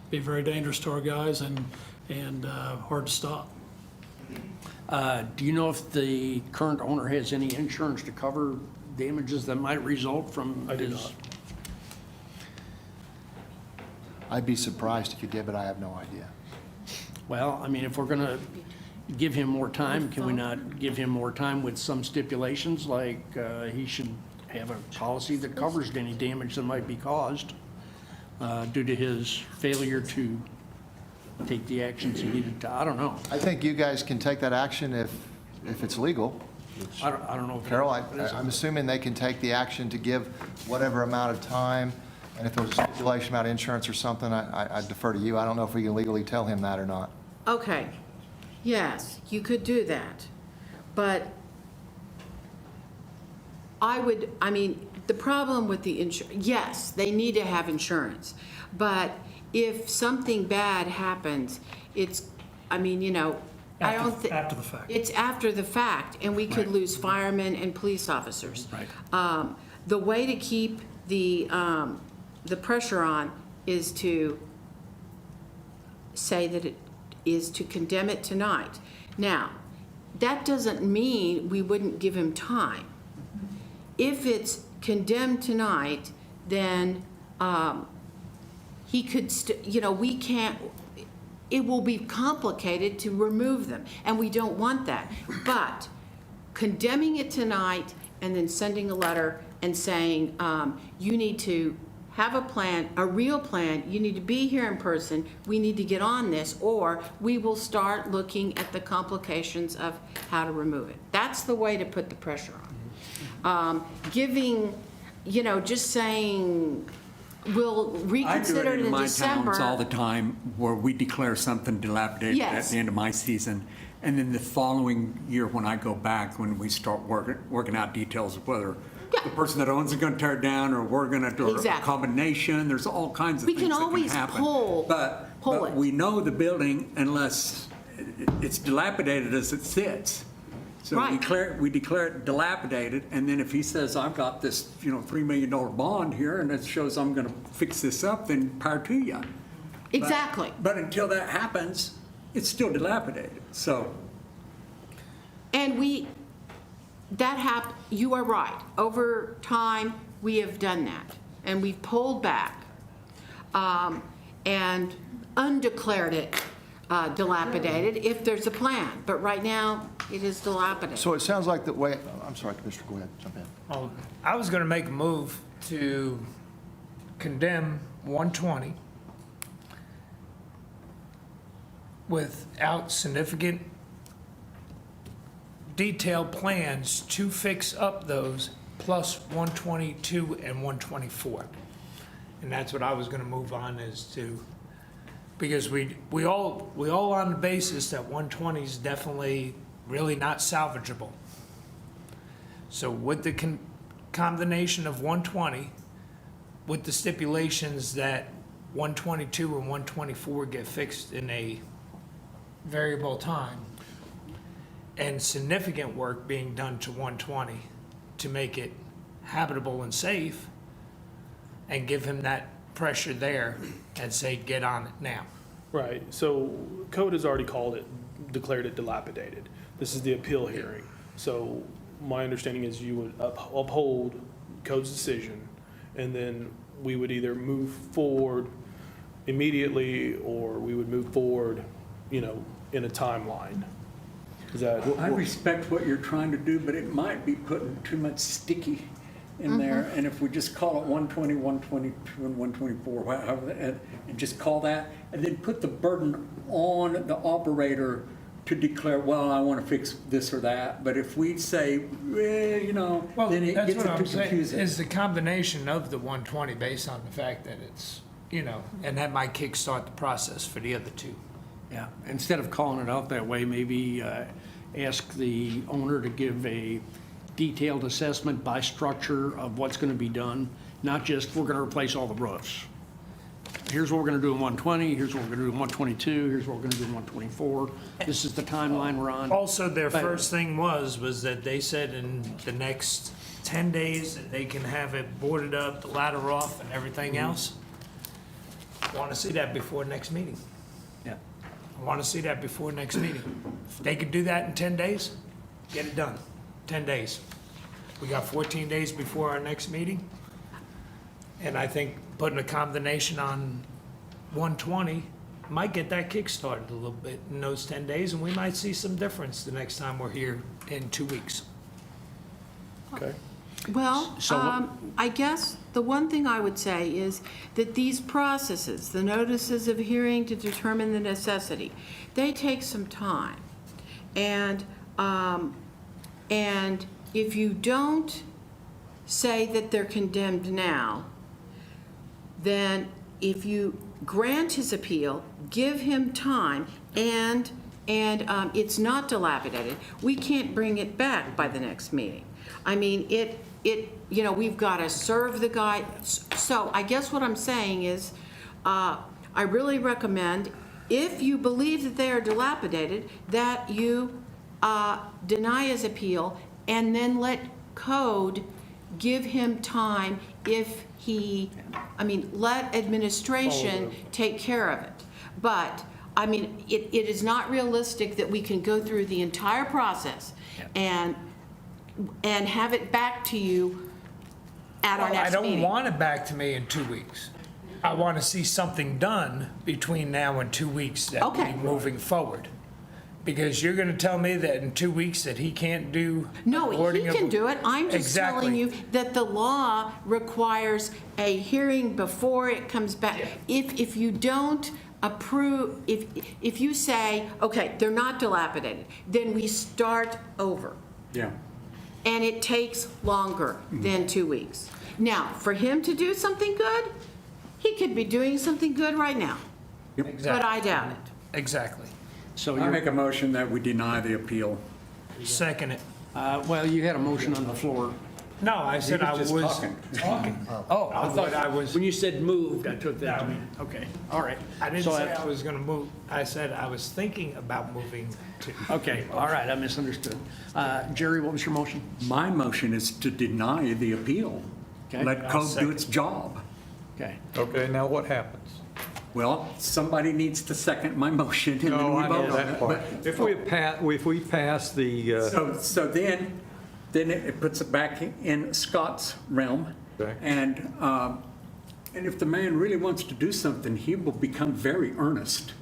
Be very dangerous to our guys and hard to stop. Do you know if the current owner has any insurance to cover damages that might result from I do his? not. I'd be surprised if you did, but I have no idea. Well, I mean, if we're gonna give him more time, can we not give him more time with some stipulations, like he should have a policy that covers any damage that might be caused due to his failure to take the actions he needed to? I don't know. I think you guys can take that action if it's legal. I don't know. Carol, I'm assuming they can take the action to give whatever amount of time, and if there was a stipulation about insurance or something, I defer to you. I don't know if we can legally tell him that or not. Okay, yes, you could do that, but I mean, the problem with the yes, they need to have insurance, but if something bad happens, it's, I mean, you know, I don't think. After the fact. It's after the fact, and we could lose firemen and police officers. Right. The way to keep the pressure on is to say that it is to condemn it tonight. Now, that doesn't mean we wouldn't give him time. If it's condemned tonight, then he could, you know, we can't, it will be complicated to remove them, and we don't want that. But condemning it tonight and then sending a letter and saying, you need to have a plan, a real plan, you need to be here in person, we need to get on this, or we will start looking at the complications of how to remove it. That's the way to put the pressure on. Giving, you know, just saying, we'll reconsider it in I do it in my December. towns all the time where we declare something dilapidated at Yes. the end of my season. And then the following year, when I go back, when we start working out details of whether the person that owns it is going to tear it down, or we're going to do a Exactly. combination, there's all kinds of We things can that always can happen. pull But it. we know the building unless it's dilapidated as it sits. So Right. we declare it dilapidated, and then if he says, I've got this, you know, $3 million bond here, and it shows I'm going to fix this up, then power to you. Exactly. But until that happens, it's still dilapidated, so. And you are right. Over time, we have done that, and we've pulled back and undeclared it dilapidated if there's a plan. But right now, it is dilapidated. So it sounds like the way, I'm sorry, Commissioner, go ahead, jump in. I was going to make a move to condemn 120 without significant detailed plans to fix up those, plus 122 and 124. And that's what I was going to move on is to, because we all on the basis that 120 is definitely really not salvageable. So with the combination of 120, with the stipulations that 122 and 124 get fixed in a variable time, and significant work being done to 120 to make it habitable and safe, and give him that pressure there and say, get on it now. Right, so code has already declared it dilapidated. This is the appeal hearing. So my understanding is you would uphold code's decision, and then we would either move forward immediately, or we would move forward, you know, in a timeline. Is that? I respect what you're trying to do, but it might be putting too much sticky in there. And if we just call it 120, 122, and 124, however, and just call that, and then put the burden on the operator to declare, well, I want to fix this or that, but if we say, Well, then it that's gets what too I'm saying, confusing. is the combination of the 120 based on the fact that it's, and that might kickstart the process for the other two. Yeah, instead of calling it out that way, maybe ask the owner to give a detailed assessment by structure of what's going to be done, not just, we're going to replace all the roofs. Here's what we're going to do in 120, here's what we're going to do in 122, here's what we're going to do in 124. This is the timeline we're on. Also, their But- first thing was that they said in the next 10 days that they can have it boarded up, the ladder off and everything else. I want to see that before next meeting. Yeah. I want to see that before next meeting. If they could do that in 10 days, get it done. 10 days. We got 14 days before our next meeting. And I think putting a combination on 120 might get that kick-started a little bit in those 10 days, and we might see some difference the next time we're here in 2 weeks. Okay. Well, So what- I guess the one thing I would say is that these processes, the notices of hearing to determine the necessity, they take some time. And if you don't say that they're condemned now, then if you grant his appeal, give him time, and it's not dilapidated, we can't bring it back by the next meeting. I mean, we've got to serve the guy. So I guess what I'm saying is, I really recommend, if you believe that they are dilapidated, that you deny his appeal and then let code give him time let administration take care of it. But, it is not realistic that we can go through the entire process and have it back to you at our next I meeting. don't want it back to me in 2 weeks. I want to see something done between now and 2 weeks that Okay. we're moving forward. Because you're going to tell me that in 2 weeks that he can't do. No, he boarding of- can do it. I'm just telling Exactly. you that the law requires a hearing before it comes back. If you don't approve, if you say, okay, they're not dilapidated, then we start over. Yeah. And it takes longer than 2 weeks. Now, for him to do something good, he could be doing something good right now. But I doubt it. Exactly. So I you're, make a motion that we deny the appeal. Second it. well, you had a motion on the floor. No, I said I was talking. talking. Oh, I thought I was, When you said moved, I took that to mean, okay, all right. I didn't So say I was going to move. I said I was thinking about moving to. Okay, all right, I misunderstood. Jerry, what was your motion? My motion is to deny the appeal. Okay. Let code do its job. Okay. Okay, now what happens? Well, somebody needs to second my motion, and then No, we I vote know on that it. part. If we pass the, So then it puts it back in Scott's realm. Okay. And if the man really wants to do something, he will become very earnest.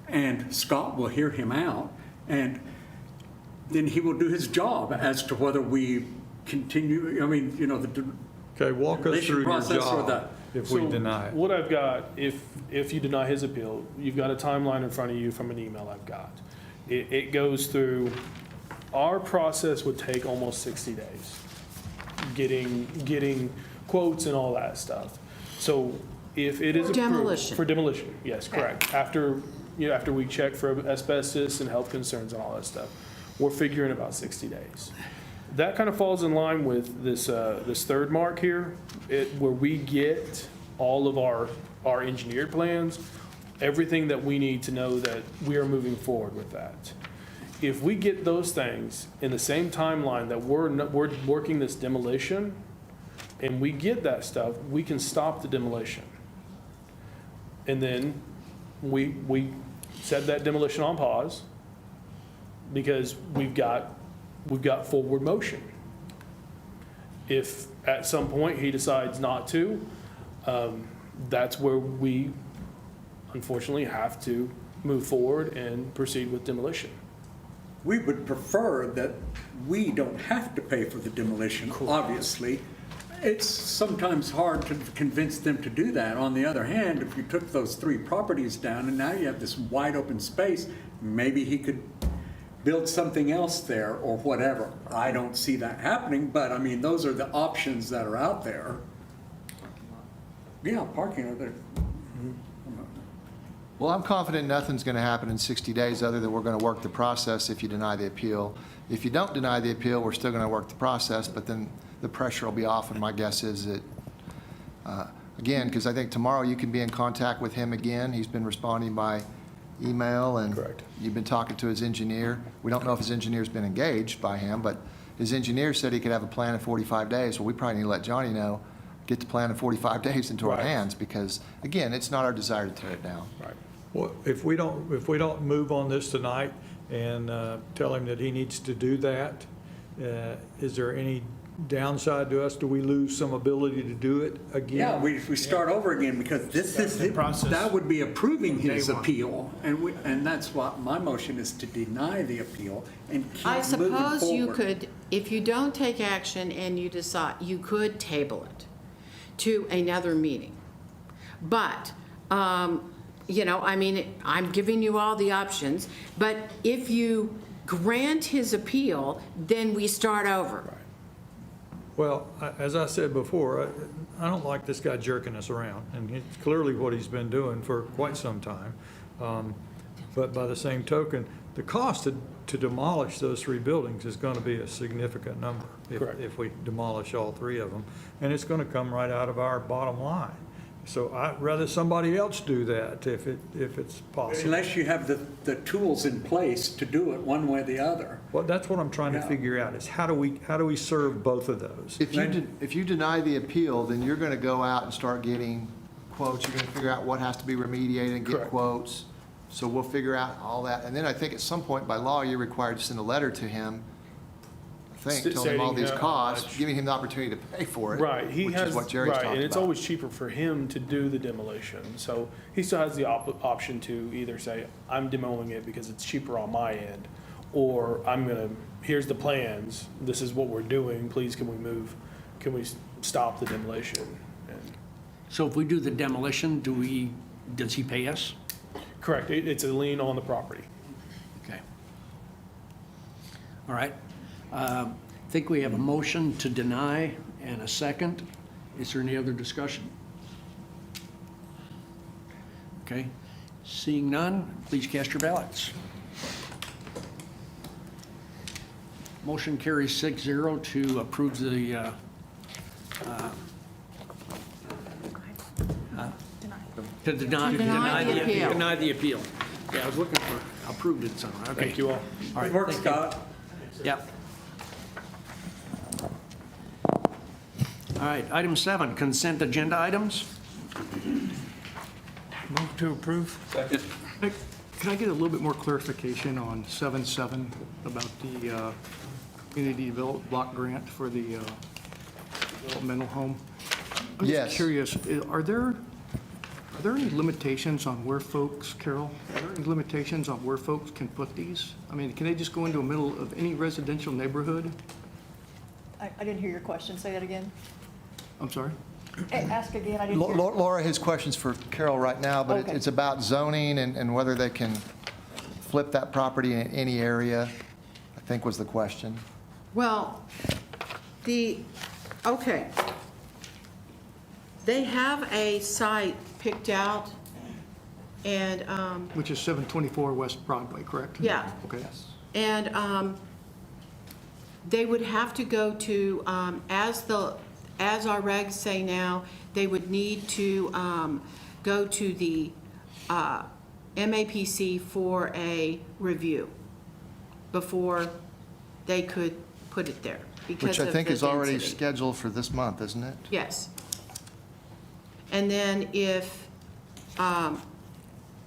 And Scott will hear him out. And then he will do his job as to whether we continue, the okay, walk us through your process or the- job if we So deny it. What I've got, if you deny his appeal, you've got a timeline in front of you from an email I've got. It goes through, our process would take almost 60 days, getting quotes and all that stuff. So if it is For approved. demolition. For demolition, yes, correct. After we check for asbestos and health concerns and all that stuff, we're figuring about 60 days. That kind of falls in line with this third mark here, where we get all of our engineered plans, everything that we need to know that we are moving forward with that. If we get those things in the same timeline that we're working this demolition, and we get that stuff, we can stop the demolition. And then we set that demolition on pause because we've got forward motion. If at some point he decides not to, that's where we unfortunately have to move forward and proceed with demolition. We would prefer that we don't have to pay for the demolition, obviously. It's sometimes hard to convince them to do that. On the other hand, if you took those 3 properties down and now you have this wide open space, maybe he could build something else there or whatever. I don't see that happening, but I mean, those are the options that are out there. Yeah, parking are there. Well, I'm confident nothing's going to happen in 60 days other than we're going to work the process if you deny the appeal. If you don't deny the appeal, we're still going to work the process, but then the pressure will be off, and my guess is that, again, because I think tomorrow you can be in contact with him again. He's been responding by email, and Correct. you've been talking to his engineer. We don't know if his engineer's been engaged by him, but his engineer said he could have a plan in 45 days. Well, we probably need to let Johnny know, get the plan in 45 days into our Right. hands, because, again, it's not our desire to tear it down. Right. Well, if we don't move on this tonight and tell him that he needs to do that, is there any downside to us? Do we lose some ability to do it again? Yeah, we start over again, because this is, the process. that would be approving his Day one. appeal. And that's what my motion is, to deny the appeal and keep I moving forward. suppose you could, if you don't take action and you decide, you could table it to another meeting. But, you know, I mean, I'm giving you all the options, but if you grant his appeal, then we start over. Well, as I said before, I don't like this guy jerking us around, and it's clearly what he's been doing for quite some time. But by the same token, the cost to demolish those 3 buildings is going to be a significant number Correct. if we demolish all 3 of them, and it's going to come right out of our bottom line. So I'd rather somebody else do that if it's possible. Unless you have the tools in place to do it one way or the other. Well, that's what I'm trying to Yeah. figure out, is how do we serve both of those? If you deny the appeal, then you're going to go out and start getting quotes. You're going to figure out what has to be remediated and get Correct. quotes. So we'll figure out all that. And then I think at some point by law, you're required to send a letter to him, I think, telling him all Stating these how costs, much. giving him the opportunity to pay for it. Right, he which has, is what Jerry's right, talking and it's about. always cheaper for him to do the demolition. So he still has the option to either say, I'm demoing it because it's cheaper on my end, or here's the plans, this is what we're doing, please can we stop the demolition? And- So if we do the demolition, does he pay us? Correct, it's a lien on the property. Okay. All right. I think we have a motion to deny and a second. Is there any other discussion? Okay. Seeing none, please cast your ballots. Motion carries 6-0 to approve the, to deny the appeal. Deny the appeal. Yeah, I was looking for approved it somewhere. Okay. Thank you all. All right, Good work, thank you. Scott. Yep. All right, item 7, consent agenda items. Move to approve? Can I get a little bit more clarification on 7.7 about the community development block grant for the developmental home? I'm Yes. just curious, are there any limitations on where folks, Carol, are there any limitations on where folks can put these? I mean, can they just go into the middle of any residential neighborhood? I didn't hear your question. Say that again. I'm sorry? Ask again. I didn't hear. Laura, his question's for Carol right now, but Okay. it's about zoning and whether they can flip that property in any area, I think was the question. Well, okay. They have a site picked out, and, Which is 724 West Broadway, correct? yeah. Okay. And they would have to go to, as our regs say now, they would need to go to the MAPC for a review before they could put it there because Which I of think the is already density. scheduled for this month, isn't it? Yes. And then if,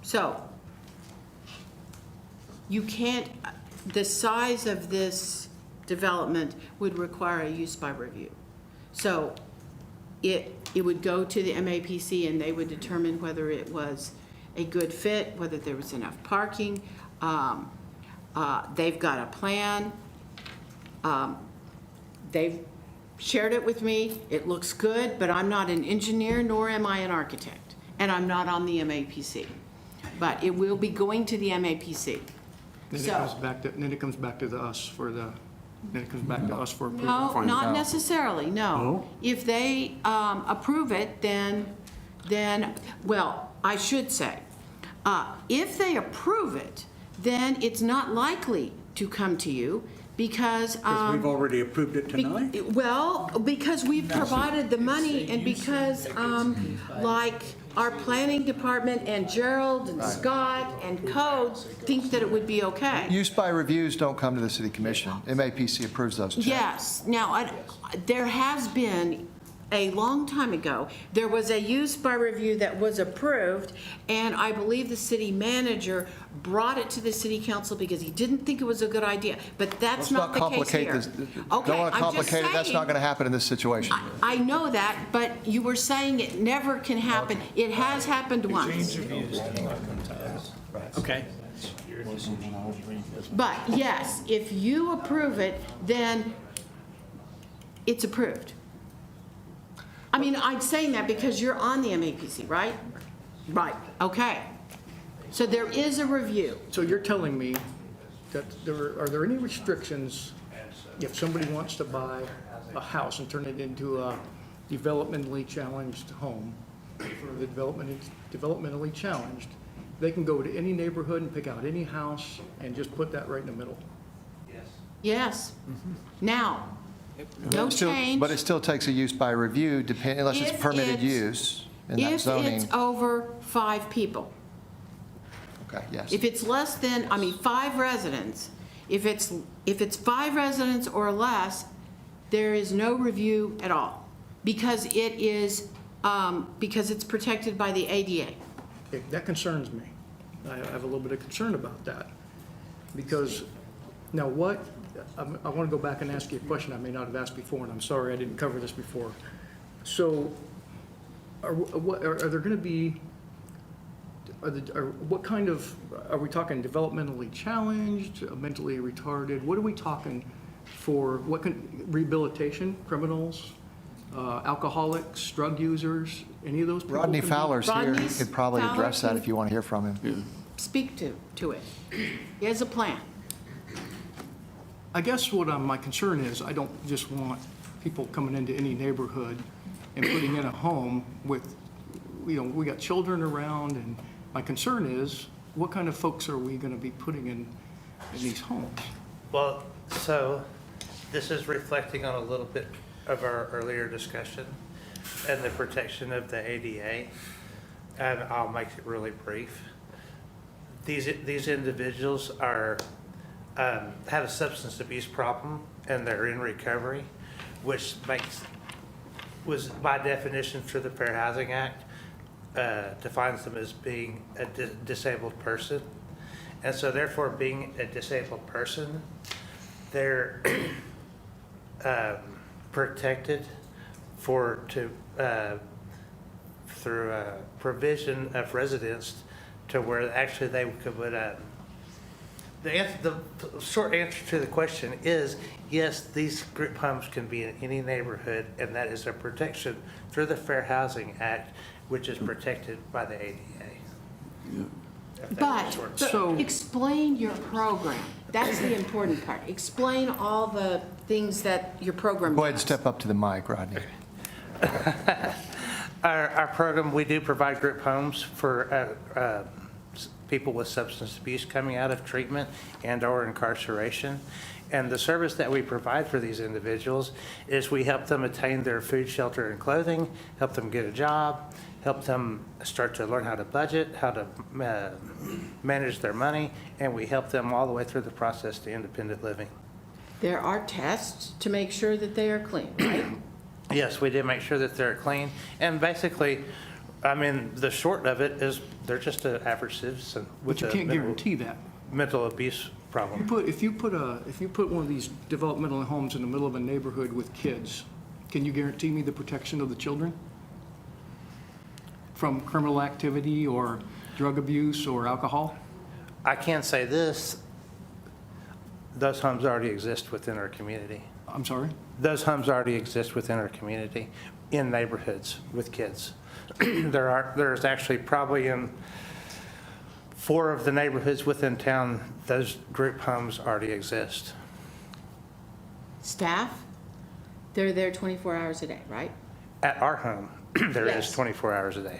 so, you can't, the size of this development would require a use by review. So it would go to the MAPC and they would determine whether it was a good fit, whether there was enough parking. They've got a plan. They've shared it with me. It looks good, but I'm not an engineer, nor am I an architect, and I'm not on the MAPC. But it will be going to the MAPC. Then it So- comes back to, then it comes back to us for the, then it comes back to us for approval. No, not necessarily, no. No? If they approve it, then, well, I should say, if they approve it, then it's not likely to come to you because. Because we've already approved it tonight? Well, because we've provided the money and because, like, our planning department and Gerald and Scott and codes think that it would be okay. Use by reviews don't come to the city commission. MAPC approves those checks. Yes. Now, there has been, a long time ago, there was a use by review that was approved, and I believe the city manager brought it to the city council because he didn't think it was a good idea, but that's Let's not the case complicate here. this. Okay, Don't want to I'm just complicate it. That's not saying- going to happen in this situation. I know that, but you were saying it never can happen. It has happened once. Okay. But yes, if you approve it, then it's approved. I mean, I'm saying that because you're on the MAPC, right? Right, okay. So there is a review. So you're telling me that are there any restrictions if somebody wants to buy a house and turn it into a developmentally challenged home, for the developmentally challenged, they can go to any neighborhood and pick out any house and just put that right in the middle? Yes. Now, no change. But it still takes a use by review, unless it's If permitted it's- use in that If zoning. it's over 5 people. Okay, yes. If it's less than, 5 residents, if it's 5 residents or less, there is no review at all, because it is, because it's protected by the ADA. Okay, that concerns me. I have a little bit of concern about that. Because, now what, I want to go back and ask you a question I may not have asked before, and I'm sorry I didn't cover this before. So, are there going to be, what kind of, are we talking developmentally challenged, mentally retarded? What are we talking for, rehabilitation, criminals, alcoholics, drug users, any of those people? Rodney can be- Fowler's here. He could probably Fowler address that can- if you want to hear from him. Speak to it. He has a plan. I guess what my concern is, I don't just want people coming into any neighborhood and putting in a home with, we got children around, and my concern is, what kind of folks are we going to be putting in these homes? Well, so this is reflecting on a little bit of our earlier discussion and the protection of the ADA, and I'll make it really brief. These individuals are, have a substance abuse problem and they're in recovery, which was by definition through the Fair Housing Act, defines them as being a disabled person. And so therefore, being a disabled person, they're protected through provision of residence to where actually they could, the short answer to the question is, yes, these group homes can be in any neighborhood, and that is a protection through the Fair Housing Act, which is protected by the ADA. But explain your program. That's the important part. Explain all the things that your program Go ahead and does. step up to the mic, Rodney. Our program, we do provide group homes for people with substance abuse coming out of treatment and/or incarceration. And the service that we provide for these individuals is we help them attain their food, shelter, and clothing, help them get a job, help them start to learn how to budget, how to manage their money, and we help them all the way through the process to independent living. There are tests to make sure that they are clean, right? Yes, we do make sure that they're clean. And basically, the short of it is they're just an average citizen with But you a can't guarantee that. mental abuse problem. If you put one of these developmental homes in the middle of a neighborhood with kids, can you guarantee me the protection of the children from criminal activity or drug abuse or alcohol? I can say this, those homes already exist within our community. I'm sorry? Those homes already exist within our community in neighborhoods with kids. There's actually probably in 4 of the neighborhoods within town, those group homes already exist. Staff, they're there 24 hours a day, right? At our home, there is Yes. 24 hours a day.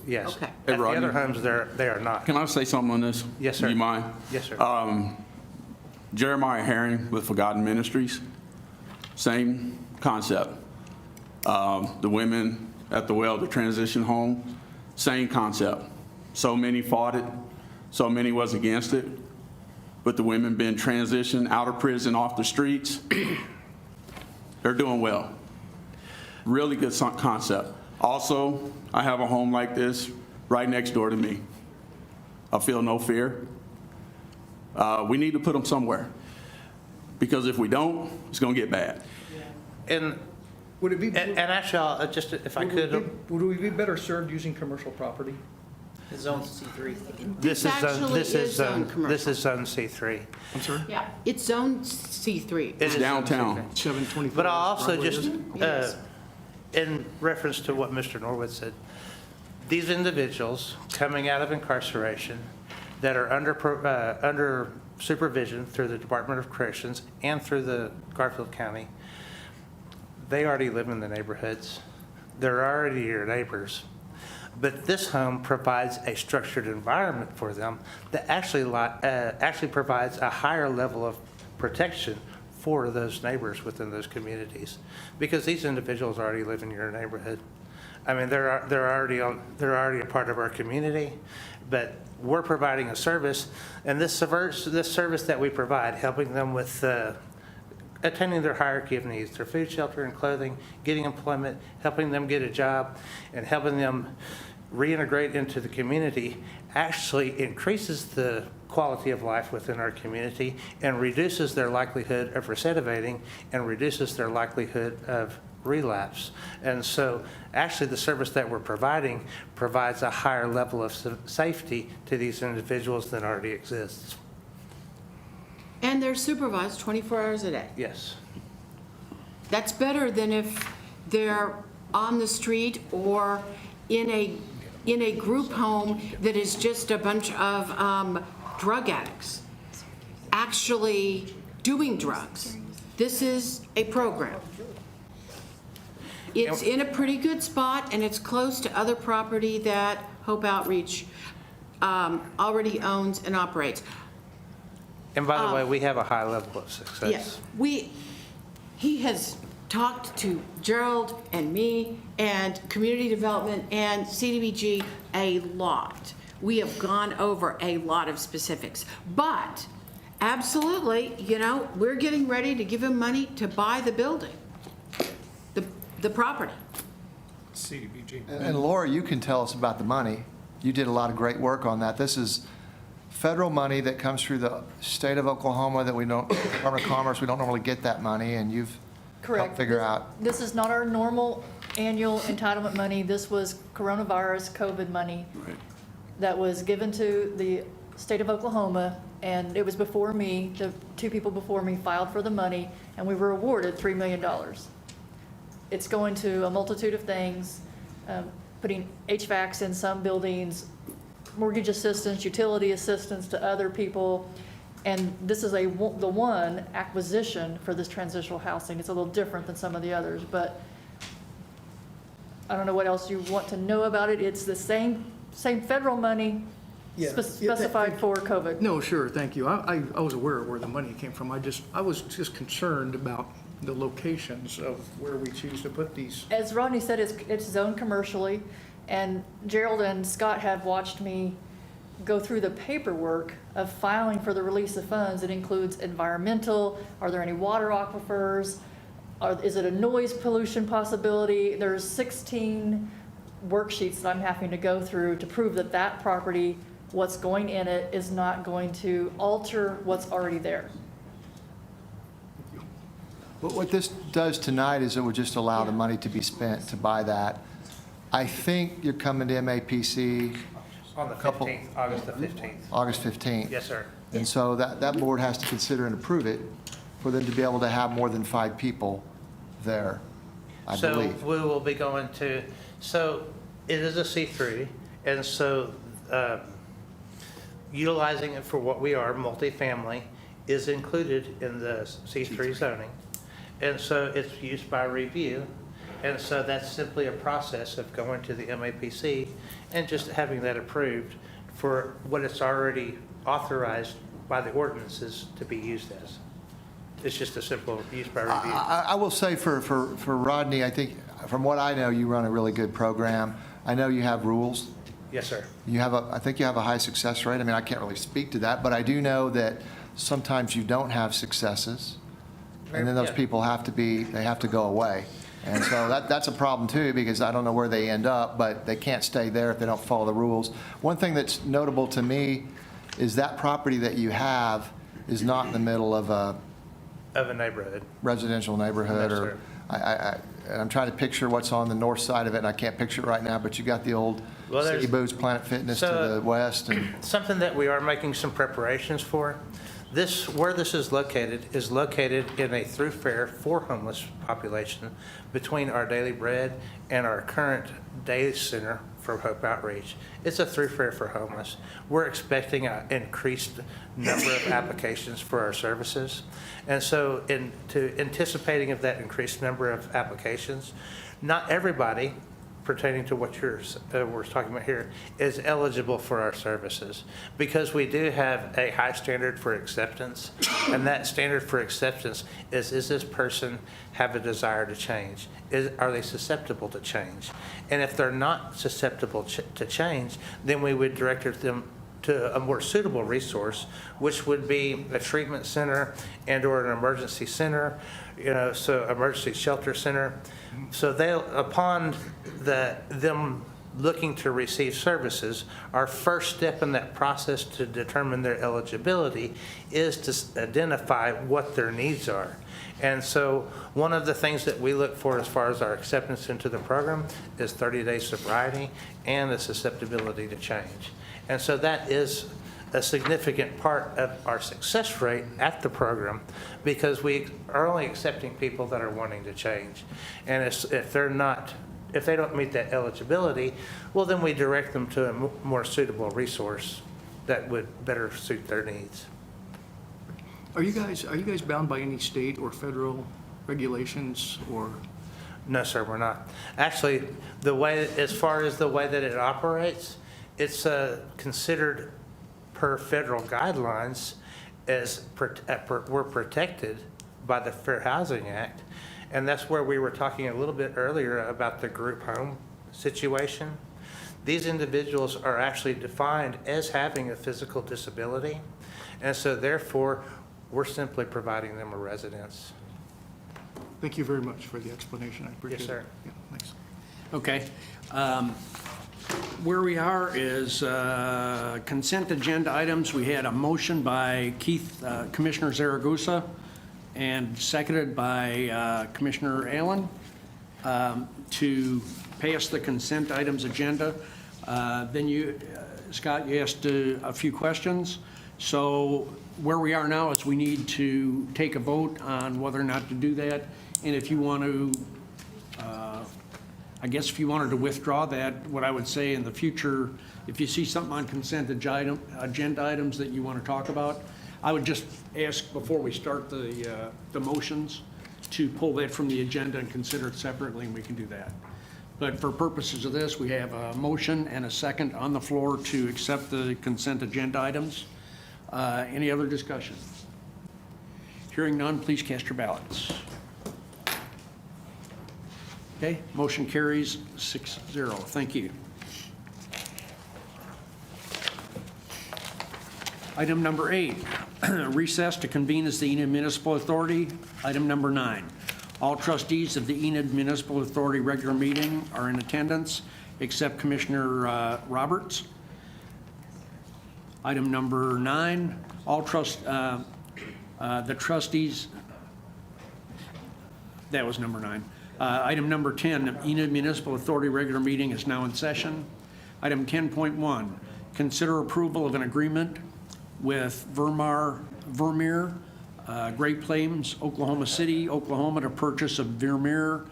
Yes. Okay. At the other homes, they are not. Can I say something on this? Yes, sir. Do you mind? Yes, sir. Jeremiah Herring with Forgotten Ministries, same concept. The women at the well, the transition home, same concept. So many fought it, so many was against it, but the women been transitioned out of prison, off the streets. They're doing well. Really good concept. Also, I have a home like this right next door to me. I feel no fear. We need to put them somewhere, because if we don't, it's going to get bad. And Would it be, and actually, just if I could, would we be better served using commercial property? Zone C3. This actually is zone commercial. This is zone C3. I'm sorry? Yeah, it's zone C3. It is downtown. 724. But I also right, just, is it? Yes. in reference to what Mr. Norwood said, these individuals coming out of incarceration that are under supervision through the Department of Corrections and through the Garfield County, they already live in the neighborhoods. They're already your neighbors. But this home provides a structured environment for them that actually provides a higher level of protection for those neighbors within those communities, because these individuals already live in your neighborhood. I mean, they're already a part of our community, but we're providing a service, and this service that we provide, helping them with attending their hierarchy of needs, their food, shelter, and clothing, getting employment, helping them get a job, and helping them reintegrate into the community, actually increases the quality of life within our community and reduces their likelihood of recidivating and reduces their likelihood of relapse. And so actually the service that we're providing provides a higher level of safety to these individuals than already exists. And they're supervised 24 hours a day. Yes. That's better than if they're on the street or in a group home that is just a bunch of drug addicts actually doing drugs. This is a program. It's in a pretty good spot, and it's close to other property that Hope Outreach already owns and operates. And by the way, we have a high level of success. Yes, he has talked to Gerald and me and Community Development and CDBG a lot. We have gone over a lot of specifics, but absolutely, we're getting ready to give him money to buy the building, the property. CDBG. And Laura, you can tell us about the money. You did a lot of great work on that. This is federal money that comes through the state of Oklahoma that Department of Commerce, we don't normally get that money, and you've Correct. helped figure out. This is not our normal annual entitlement money. This was coronavirus COVID money that was given to the state of Oklahoma, and it was before me. The 2 people before me filed for the money, and we were awarded $3 million. It's going to a multitude of things, putting HVACs in some buildings, mortgage assistance, utility assistance to other people. And this is the one acquisition for this transitional housing. It's a little different than some of the others, but I don't know what else you want to know about it. It's the same federal money specified for COVID. No, sure, thank you. I was aware of where the money came from. I was just concerned about the locations of where we choose to put these. As Rodney said, it's zoned commercially, and Gerald and Scott have watched me go through the paperwork of filing for the release of funds. It includes environmental, are there any water aquifers, is it a noise pollution possibility? There's 16 worksheets that I'm having to go through to prove that that property, what's going in it, is not going to alter what's already there. But what this does tonight is it would just allow the money to be spent to buy that. I think you're coming to MAPC. On the 15th, August the 15th. August 15th. Yes, sir. And so that board has to consider and approve it for them to be able to have more than 5 people there, I believe. So we will be going to, so it is a C3, and so utilizing it for what we are, multifamily, is included in the C3 zoning. And so it's used by review. And so that's simply a process of going to the MAPC and just having that approved for what it's already authorized by the ordinances to be used as. It's just a simple use by review. I will say for Rodney, I think, from what I know, you run a really good program. I know you have rules. Yes, sir. I think you have a high success rate. I mean, I can't really speak to that, but I do know that sometimes you don't have successes, and then those Yeah. people have to go away. And so that's a problem too, because I don't know where they end up, but they can't stay there if they don't follow the rules. One thing that's notable to me is that property that you have is not in the middle of a neighborhood. residential neighborhood, No, or and I'm trying to picture what's on the north side of it, and I can't picture it right now, but you got the old Well, City there's- Boots, Planet Fitness to So- the west, and Something that we are making some preparations for. Where this is located in a thoroughfare for homeless population between our Daily Bread and our current day center for Hope Outreach. It's a thoroughfare for homeless. We're expecting an increased number of applications for our services. And so anticipating of that increased number of applications, not everybody pertaining to what we're talking about here is eligible for our services, because we do have a high standard for acceptance, and that standard for acceptance is this person have a desire to change? Are they susceptible to change? And if they're not susceptible to change, then we would direct them to a more suitable resource, which would be a treatment center and or an emergency center, so emergency shelter center. So upon them looking to receive services, our first step in that process to determine their eligibility is to identify what their needs are. And so one of the things that we look for as far as our acceptance into the program is 30-day sobriety and the susceptibility to change. And so that is a significant part of our success rate at the program, because we are only accepting people that are wanting to change. And if they don't meet that eligibility, well, then we direct them to a more suitable resource that would better suit their needs. Are you guys bound by any state or federal regulations, or? No, sir, we're not. Actually, as far as the way that it operates, it's considered per federal guidelines as we're protected by the Fair Housing Act. And that's where we were talking a little bit earlier about the group home situation. These individuals are actually defined as having a physical disability. And so therefore, we're simply providing them a residence. Thank you very much for the explanation. I appreciate it. Yes, sir. Yeah, thanks. Okay. Where we are is consent agenda items. We had a motion by Commissioner Zaragoza and seconded by Commissioner Allen to pass the consent items agenda. Then you, Scott, you asked a few questions. So where we are now is we need to take a vote on whether or not to do that. And if you want to, I guess if you wanted to withdraw that, what I would say in the future, if you see something on consent agenda items that you want to talk about, I would just ask before we start the motions to pull that from the agenda and consider it separately, and we can do that. But for purposes of this, we have a motion and a second on the floor to accept the consent agenda items. Any other discussion? Hearing none, please cast your ballots. Okay, motion carries 6-0. Thank you. Item number 8, recess to convene as the Enid Municipal Authority. Item number 9, all trustees of the Enid Municipal Authority regular meeting are in attendance except Commissioner Roberts. Item number 9, the trustees, that was number 9. Item number 10, Enid Municipal Authority regular meeting is now in session. Item 10.1, consider approval of an agreement with Vermeer, Great Plains, Oklahoma City, Oklahoma, to purchase of Vermeer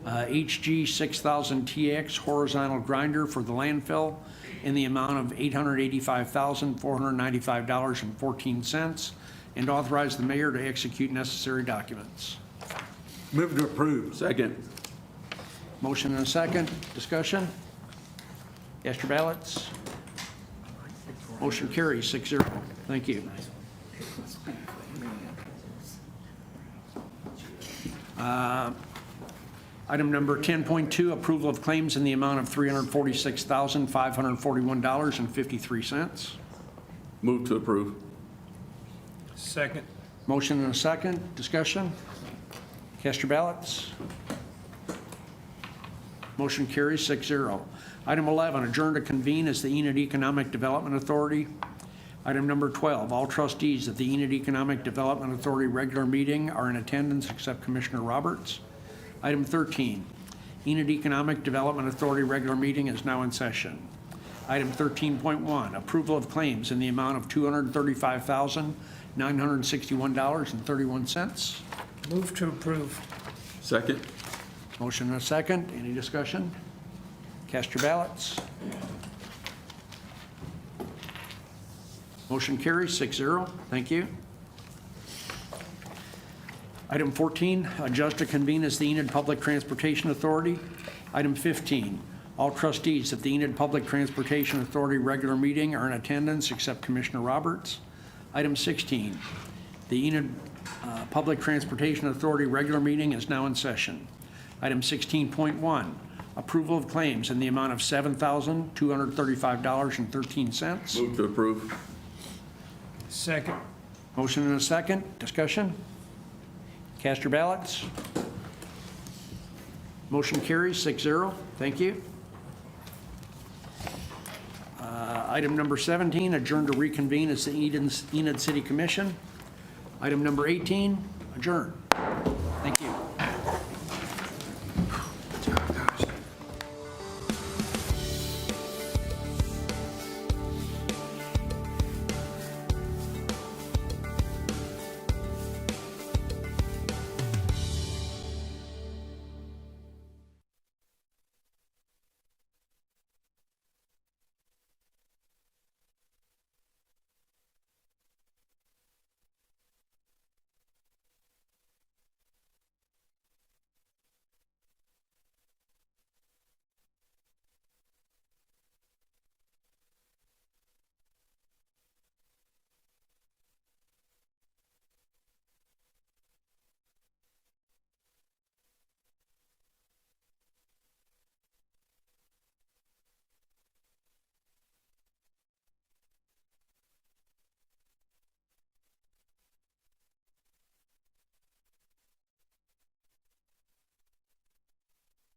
HG 6000 TX horizontal grinder for the landfill in the amount of $885,495.14, and authorize the mayor to execute necessary documents. Move to approve. Second. Motion and a second. Discussion? Cast your ballots. Motion carries 6-0. Thank you. Item number 10.2, approval of claims in the amount of $346,541.53. Move to approve. Second. Motion and a second. Discussion? Cast your ballots. Motion carries 6-0. Item 11, adjourn to convene as the Enid Economic Development Authority. Item number 12, all trustees of the Enid Economic Development Authority regular meeting are in attendance except Commissioner Roberts. Item 13, Enid Economic Development Authority regular meeting is now in session. Item 13.1, approval of claims in the amount of $235,961.31. Move to approve. Second. Motion and a second. Any discussion? Cast your ballots. Motion carries 6-0. Thank you. Item 14, adjust to convene as the Enid Public Transportation Authority. Item 15, all trustees of the Enid Public Transportation Authority regular meeting are in attendance except Commissioner Roberts. Item 16, the Enid Public Transportation Authority regular meeting is now in session. Item 16.1, approval of claims in the amount of $7,235.13. Move to approve. Second. Motion and a second. Discussion? Cast your ballots. Motion carries 6-0. Thank you. Item number 17, adjourn to reconvene as the Enid City Commission. Item number 18, adjourn. Thank you.